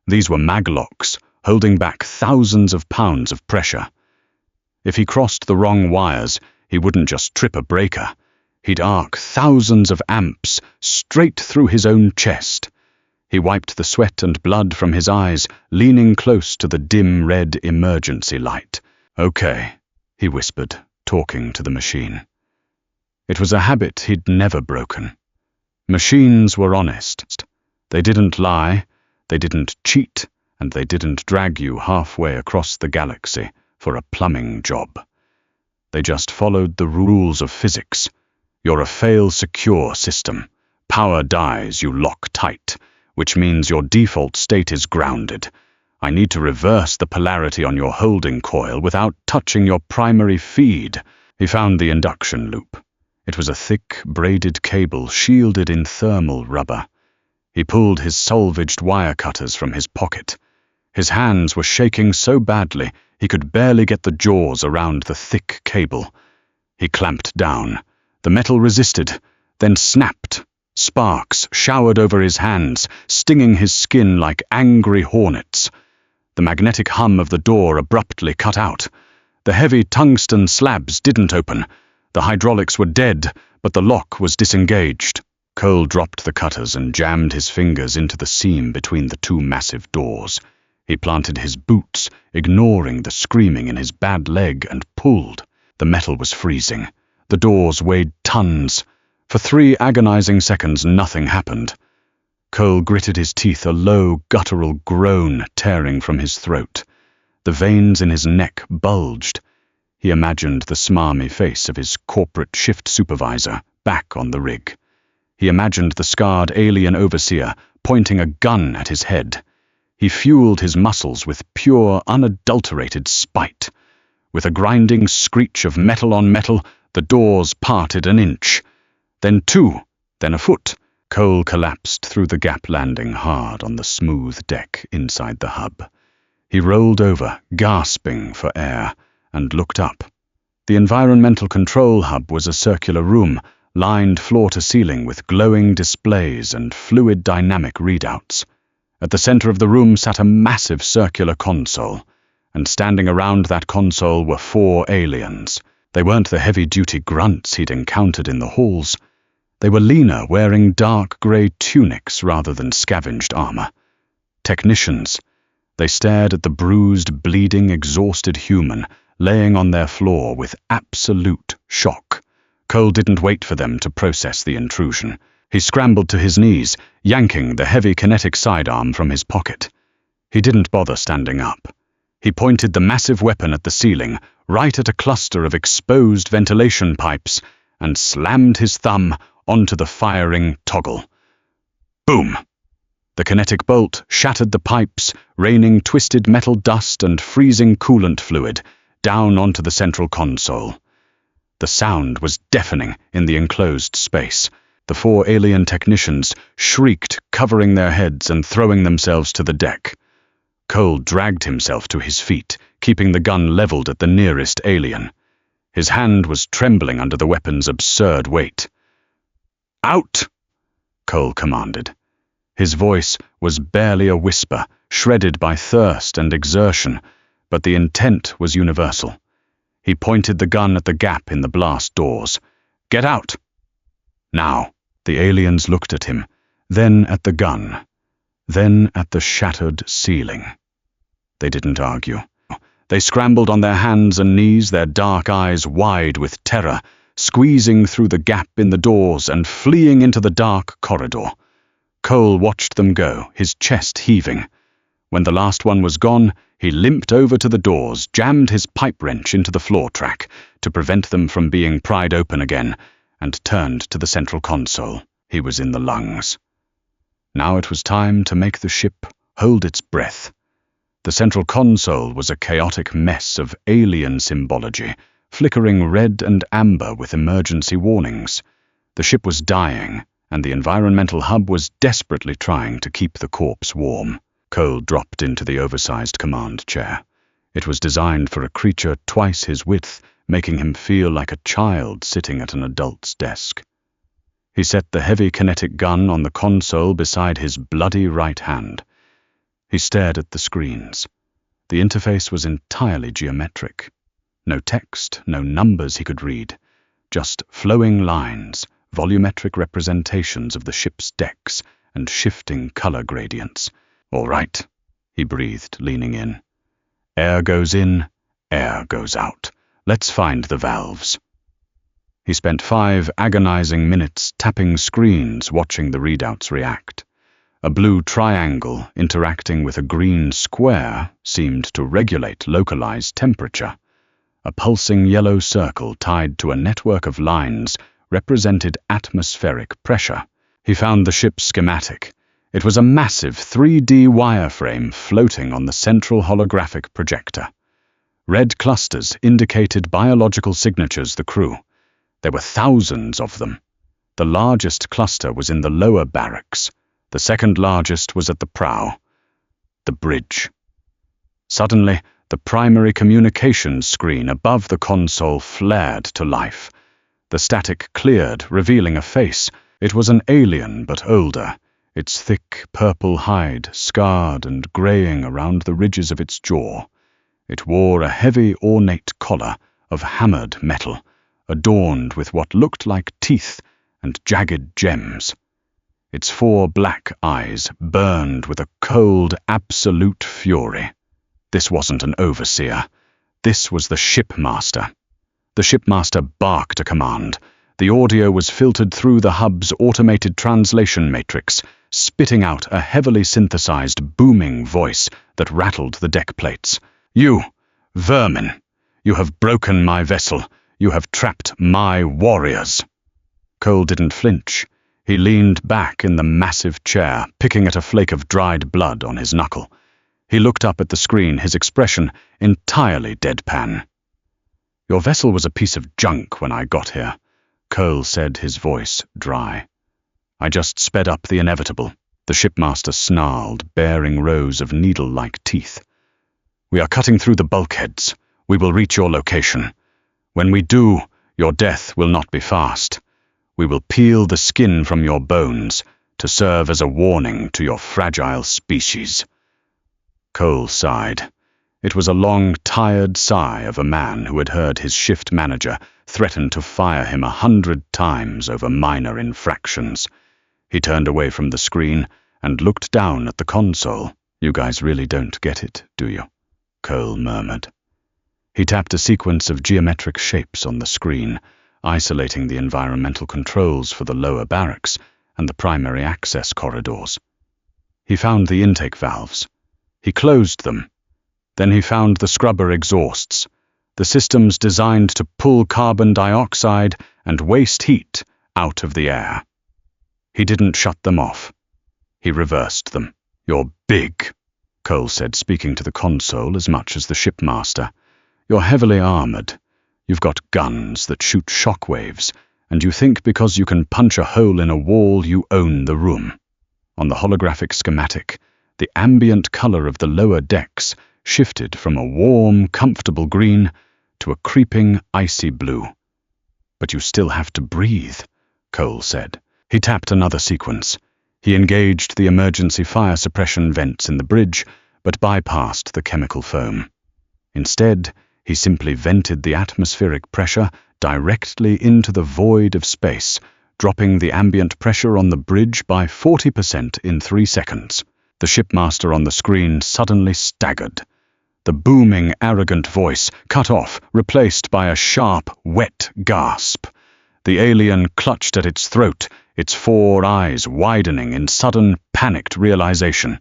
These were maglocks, holding back thousands of pounds of pressure. If he crossed the wrong wires, he wouldn't just trip a breaker. He'd arc thousands of amps straight through his own chest. He wiped the sweat and blood from his eyes, leaning close to the dim red emergency light. "Okay," he whispered, talking to the machine. It was a habit he'd never broken. Machines were honest. They didn't lie, they didn't cheat, and they didn't drag you halfway across the galaxy for a plumbing job. They just followed the rules of physics. You're a fail-secure system. Power dies, you lock tight, which means your default state is grounded. I need to reverse the polarity on your holding coil without touching your primary feed. He found the induction loop. It was a thick, braided cable shielded in thermal rubber. He pulled his salvaged wire cutters from his pocket. His hands were shaking so badly he could barely get the jaws around the thick cable. He clamped down. The metal resisted, then snapped. Sparks showered over his hands, stinging his skin like angry hornets. The magnetic hum of the door abruptly cut out. The heavy tungsten slabs didn't open. The hydraulics were dead, but the lock was disengaged. Cole dropped the cutters and jammed his fingers into the seam between the two massive doors. He planted his boots, ignoring the screaming in his bad leg, and pulled. The metal was freezing. The doors weighed tons. For 3 agonizing seconds, nothing happened. Cole gritted his teeth, a low, guttural groan tearing from his throat. The veins in his neck bulged. He imagined the smarmy face of his corporate shift supervisor back on the rig. He imagined the scarred alien overseer pointing a gun at his head. He fueled his muscles with pure, unadulterated spite. With a grinding screech of metal on metal, the doors parted an inch. Then 2, then a foot. Cole collapsed through the gap, landing hard on the smooth deck inside the hub. He rolled over, gasping for air, and looked up. The environmental control hub was a circular room, lined floor to ceiling with glowing displays and fluid dynamic readouts. At the center of the room sat a massive circular console, and standing around that console were 4 aliens. They weren't the heavy-duty grunts he'd encountered in the halls. They were leaner, wearing dark gray tunics rather than scavenged armor. Technicians. They stared at the bruised, bleeding, exhausted human, laying on their floor with absolute shock. Cole didn't wait for them to process the intrusion. He scrambled to his knees, yanking the heavy kinetic sidearm from his pocket. He didn't bother standing up. He pointed the massive weapon at the ceiling, right at a cluster of exposed ventilation pipes, and slammed his thumb onto the firing toggle. Boom! The kinetic bolt shattered the pipes, raining twisted metal dust and freezing coolant fluid down onto the central console. The sound was deafening in the enclosed space. The 4 alien technicians shrieked, covering their heads and throwing themselves to the deck. Cole dragged himself to his feet, keeping the gun leveled at the nearest alien. His hand was trembling under the weapon's absurd weight. "Out!" Cole commanded. His voice was barely a whisper, shredded by thirst and exertion, but the intent was universal. He pointed the gun at the gap in the blast doors. "Get out!" Now. The aliens looked at him, then at the gun, then at the shattered ceiling. They didn't argue. They scrambled on their hands and knees, their dark eyes wide with terror, squeezing through the gap in the doors and fleeing into the dark corridor. Cole watched them go, his chest heaving. When the last one was gone, he limped over to the doors, jammed his pipe wrench into the floor track to prevent them from being pried open again, and turned to the central console. He was in the lungs. Now it was time to make the ship hold its breath. The central console was a chaotic mess of alien symbology, flickering red and amber with emergency warnings. The ship was dying, and the environmental hub was desperately trying to keep the corpse warm. Cole dropped into the oversized command chair. It was designed for a creature twice his width, making him feel like a child sitting at an adult's desk. He set the heavy kinetic gun on the console beside his bloody right hand. He stared at the screens. The interface was entirely geometric. No text, no numbers he could read. Just flowing lines, volumetric representations of the ship's decks, and shifting color gradients. "All right," he breathed, leaning in. "Air goes in, air goes out. Let's find the valves." He spent 5 agonizing minutes tapping screens, watching the readouts react. A blue triangle interacting with a green square seemed to regulate localized temperature. A pulsing yellow circle tied to a network of lines represented atmospheric pressure. He found the ship's schematic. It was a massive 3D wireframe floating on the central holographic projector. Red clusters indicated biological signatures the crew. There were thousands of them. The largest cluster was in the lower barracks. The second largest was at the prow. The bridge. Suddenly, the primary communications screen above the console flared to life. The static cleared, revealing a face. It was an alien, but older, its thick purple hide scarred and graying around the ridges of its jaw. It wore a heavy, ornate collar of hammered metal, adorned with what looked like teeth and jagged gems. Its 4 black eyes burned with a cold, absolute fury. This wasn't an overseer. This was the shipmaster. The shipmaster barked a command. The audio was filtered through the hub's automated translation matrix, spitting out a heavily synthesized, booming voice that rattled the deck plates. "You, vermin! You have broken my vessel. You have trapped my warriors." Cole didn't flinch. He leaned back in the massive chair, picking at a flake of dried blood on his knuckle. He looked up at the screen, his expression entirely deadpan. "Your vessel was a piece of junk when I got here," Cole said, his voice dry. "I just sped up the inevitable." The shipmaster snarled, baring rows of needle-like teeth. "We are cutting through the bulkheads. We will reach your location. When we do, your death will not be fast. We will peel the skin from your bones to serve as a warning to your fragile species." Cole sighed. It was a long, tired sigh of a man who had heard his shift manager threaten to fire him 100 times over minor infractions. He turned away from the screen and looked down at the console. "You guys really don't get it, do you?" Cole murmured. He tapped a sequence of geometric shapes on the screen, isolating the environmental controls for the lower barracks and the primary access corridors. He found the intake valves. He closed them. Then he found the scrubber exhausts, the systems designed to pull carbon dioxide and waste heat out of the air. He didn't shut them off. He reversed them. "You're big," Cole said, speaking to the console as much as the shipmaster. "You're heavily armored. You've got guns that shoot shockwaves, and you think because you can punch a hole in a wall you own the room." On the holographic schematic, the ambient color of the lower decks shifted from a warm, comfortable green to a creeping, icy blue. "But you still have to breathe," Cole said. He tapped another sequence. He engaged the emergency fire suppression vents in the bridge, but bypassed the chemical foam. Instead, he simply vented the atmospheric pressure directly into the void of space, dropping the ambient pressure on the bridge by 40% in 3 seconds. The shipmaster on the screen suddenly staggered. The booming, arrogant voice cut off, replaced by a sharp, wet gasp. The alien clutched at its throat, its 4 eyes widening in sudden, panicked realization.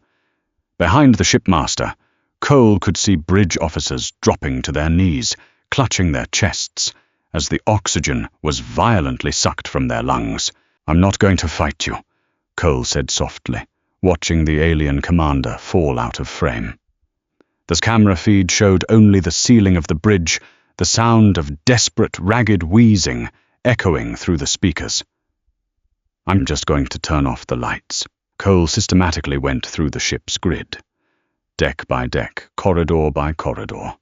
Behind the shipmaster, Cole could see bridge officers dropping to their knees, clutching their chests, as the oxygen was violently sucked from their lungs. "I'm not going to fight you," Cole said softly, watching the alien commander fall out of frame. The camera feed showed only the ceiling of the bridge, the sound of desperate, ragged wheezing echoing through the speakers. "I'm just going to turn off the lights." Cole systematically went through the ship's grid, deck by deck, corridor by corridor.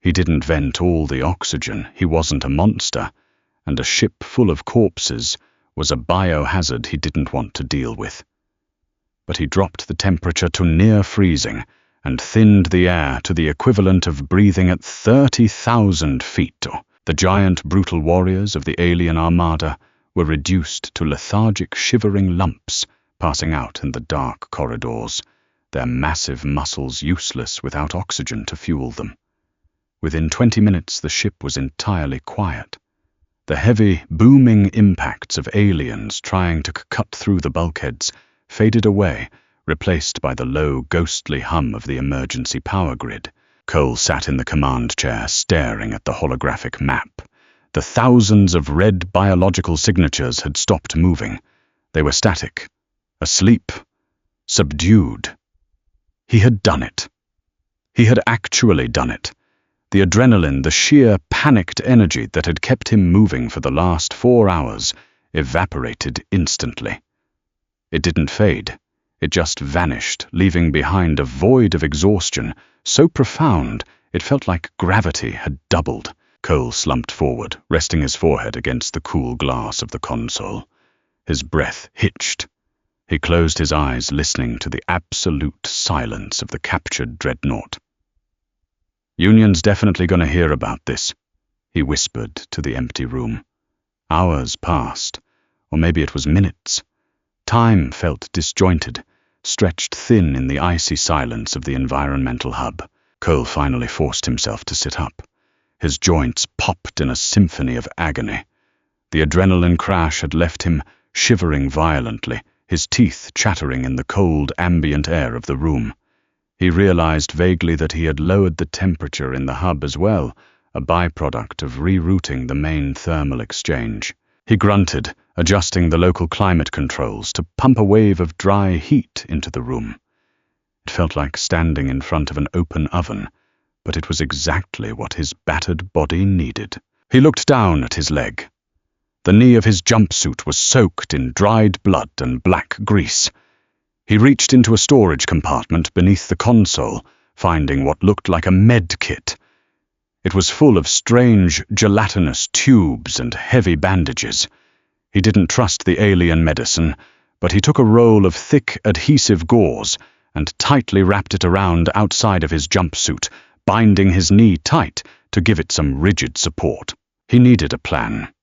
He didn't vent all the oxygen, he wasn't a monster, and a ship full of corpses was a biohazard he didn't want to deal with. But he dropped the temperature to near freezing and thinned the air to the equivalent of breathing at 30,000 feet. The giant, brutal warriors of the alien armada were reduced to lethargic, shivering lumps, passing out in the dark corridors, their massive muscles useless without oxygen to fuel them. Within 20 minutes, the ship was entirely quiet. The heavy, booming impacts of aliens trying to cut through the bulkheads faded away, replaced by the low, ghostly hum of the emergency power grid. Cole sat in the command chair, staring at the holographic map. The thousands of red biological signatures had stopped moving. They were static, asleep, subdued. He had done it. He had actually done it. The adrenaline, the sheer panicked energy that had kept him moving for the last 4 hours, evaporated instantly. It didn't fade. It just vanished, leaving behind a void of exhaustion so profound it felt like gravity had doubled. Cole slumped forward, resting his forehead against the cool glass of the console. His breath hitched. He closed his eyes, listening to the absolute silence of the captured dreadnought. "Union's definitely going to hear about this," he whispered to the empty room. Hours passed, or maybe it was minutes. Time felt disjointed, stretched thin in the icy silence of the environmental hub. Cole finally forced himself to sit up. His joints popped in a symphony of agony. The adrenaline crash had left him shivering violently, his teeth chattering in the cold, ambient air of the room. He realized vaguely that he had lowered the temperature in the hub as well, a byproduct of rerouting the main thermal exchange. He grunted, adjusting the local climate controls to pump a wave of dry heat into the room. It felt like standing in front of an open oven, but it was exactly what his battered body needed. He looked down at his leg. The knee of his jumpsuit was soaked in dried blood and black grease. He reached into a storage compartment beneath the console, finding what looked like a med kit. It was full of strange, gelatinous tubes and heavy bandages. He didn't trust the alien medicine, but he took a roll of thick, adhesive gauze and tightly wrapped it around outside of his jumpsuit, binding his knee tight to give it some rigid support. He needed a plan.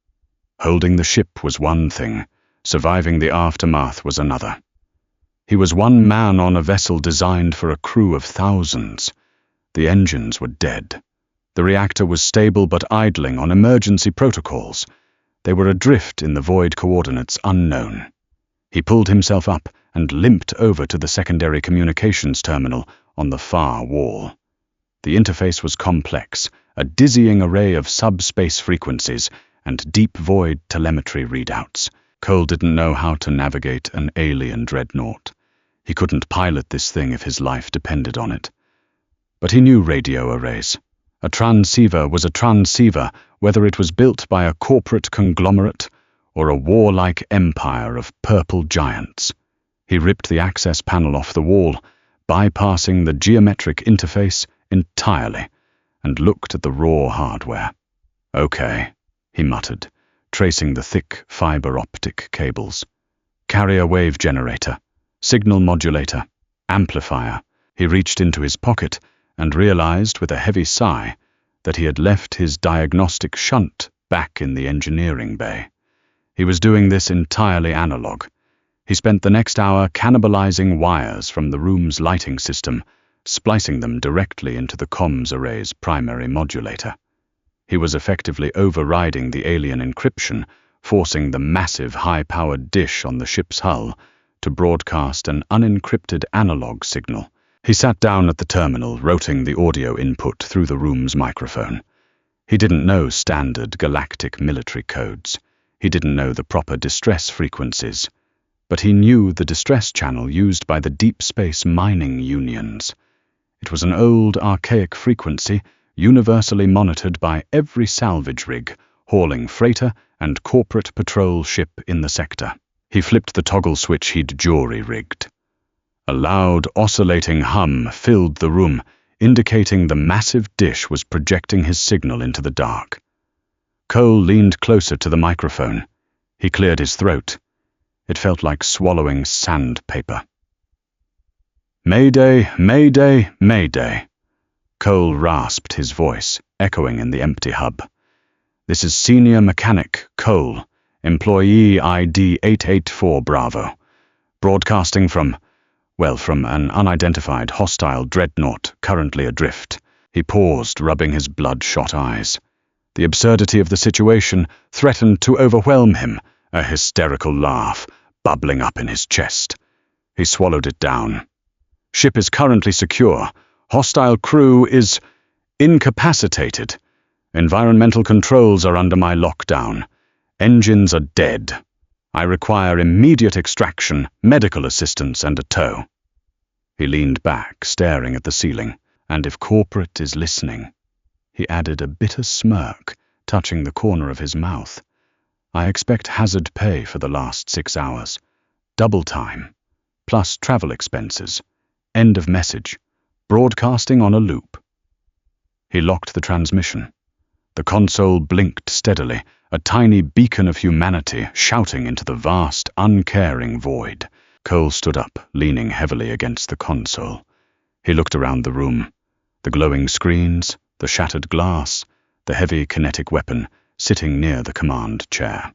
Holding the ship was one thing, surviving the aftermath was another. He was one man on a vessel designed for a crew of thousands. The engines were dead. The reactor was stable but idling on emergency protocols. They were adrift in the void coordinates unknown. He pulled himself up and limped over to the secondary communications terminal on the far wall. The interface was complex, a dizzying array of subspace frequencies and deep void telemetry readouts. Cole didn't know how to navigate an alien dreadnought. He couldn't pilot this thing if his life depended on it. But he knew radio arrays. A transceiver was a transceiver, whether it was built by a corporate conglomerate or a warlike empire of purple giants. He ripped the access panel off the wall, bypassing the geometric interface entirely, and looked at the raw hardware. "Okay," he muttered, tracing the thick fiber optic cables. Carrier wave generator, signal modulator, amplifier. He reached into his pocket and realized with a heavy sigh that he had left his diagnostic shunt back in the engineering bay. He was doing this entirely analog. He spent the next hour cannibalizing wires from the room's lighting system, splicing them directly into the comms array's primary modulator. He was effectively overriding the alien encryption, forcing the massive high-powered dish on the ship's hull to broadcast an unencrypted analog signal. He sat down at the terminal, routing the audio input through the room's microphone. He didn't know standard galactic military codes. He didn't know the proper distress frequencies. But he knew the distress channel used by the deep space mining unions. It was an old, archaic frequency, universally monitored by every salvage rig, hauling freighter and corporate patrol ship in the sector. He flipped the toggle switch he'd jury-rigged. A loud, oscillating hum filled the room, indicating the massive dish was projecting his signal into the dark. Cole leaned closer to the microphone. He cleared his throat. It felt like swallowing sandpaper. Mayday, Mayday, Mayday. Cole rasped his voice, echoing in the empty hub. This is Senior Mechanic Cole, Employee ID 884 Bravo, broadcasting from an unidentified hostile dreadnought currently adrift. He paused, rubbing his bloodshot eyes. The absurdity of the situation threatened to overwhelm him, a hysterical laugh bubbling up in his chest. He swallowed it down. Ship is currently secure. Hostile crew is incapacitated. Environmental controls are under my lockdown. Engines are dead. I require immediate extraction, medical assistance, and a tow. He leaned back, staring at the ceiling, and if corporate is listening, he added a bitter smirk, touching the corner of his mouth. I expect hazard pay for the last 6 hours. Double time, plus travel expenses. End of message. Broadcasting on a loop. He locked the transmission. The console blinked steadily, a tiny beacon of humanity shouting into the vast, uncaring void. Cole stood up, leaning heavily against the console. He looked around the room. The glowing screens, the shattered glass, the heavy kinetic weapon sitting near the command chair.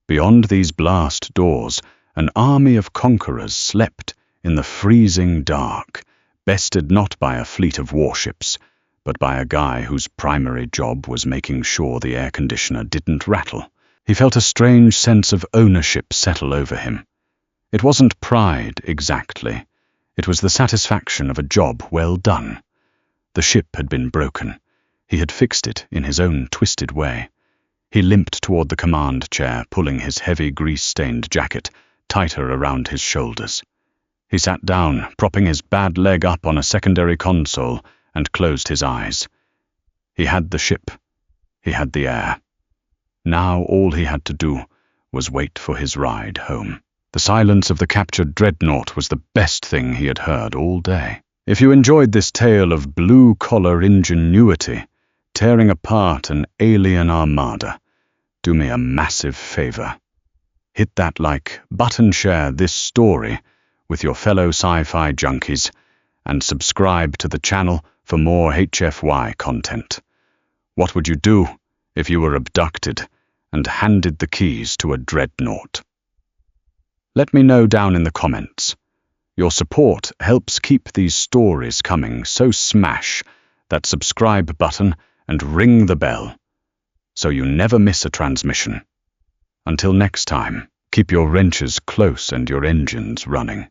Beyond these blast doors, an army of conquerors slept in the freezing dark, bested not by a fleet of warships, but by a guy whose primary job was making sure the air conditioner didn't rattle. He felt a strange sense of ownership settle over him. It wasn't pride, exactly. It was the satisfaction of a job well done. The ship had been broken. He had fixed it in his own twisted way. He limped toward the command chair, pulling his heavy grease-stained jacket tighter around his shoulders. He sat down, propping his bad leg up on a secondary console, and closed his eyes. He had the ship. He had the air. Now all he had to do was wait for his ride home. The silence of the captured dreadnought was the best thing he had heard all day. If you enjoyed this tale of blue-collar ingenuity, tearing apart an alien armada, do me a massive favor. Hit that like button, share this story with your fellow sci-fi junkies, and subscribe to the channel for more HFY content. What would you do if you were abducted and handed the keys to a dreadnought? Let me know down in the comments. Your support helps keep these stories coming, so smash that subscribe button and ring the bell so you never miss a transmission. Until next time, keep your wrenches close and your engines running.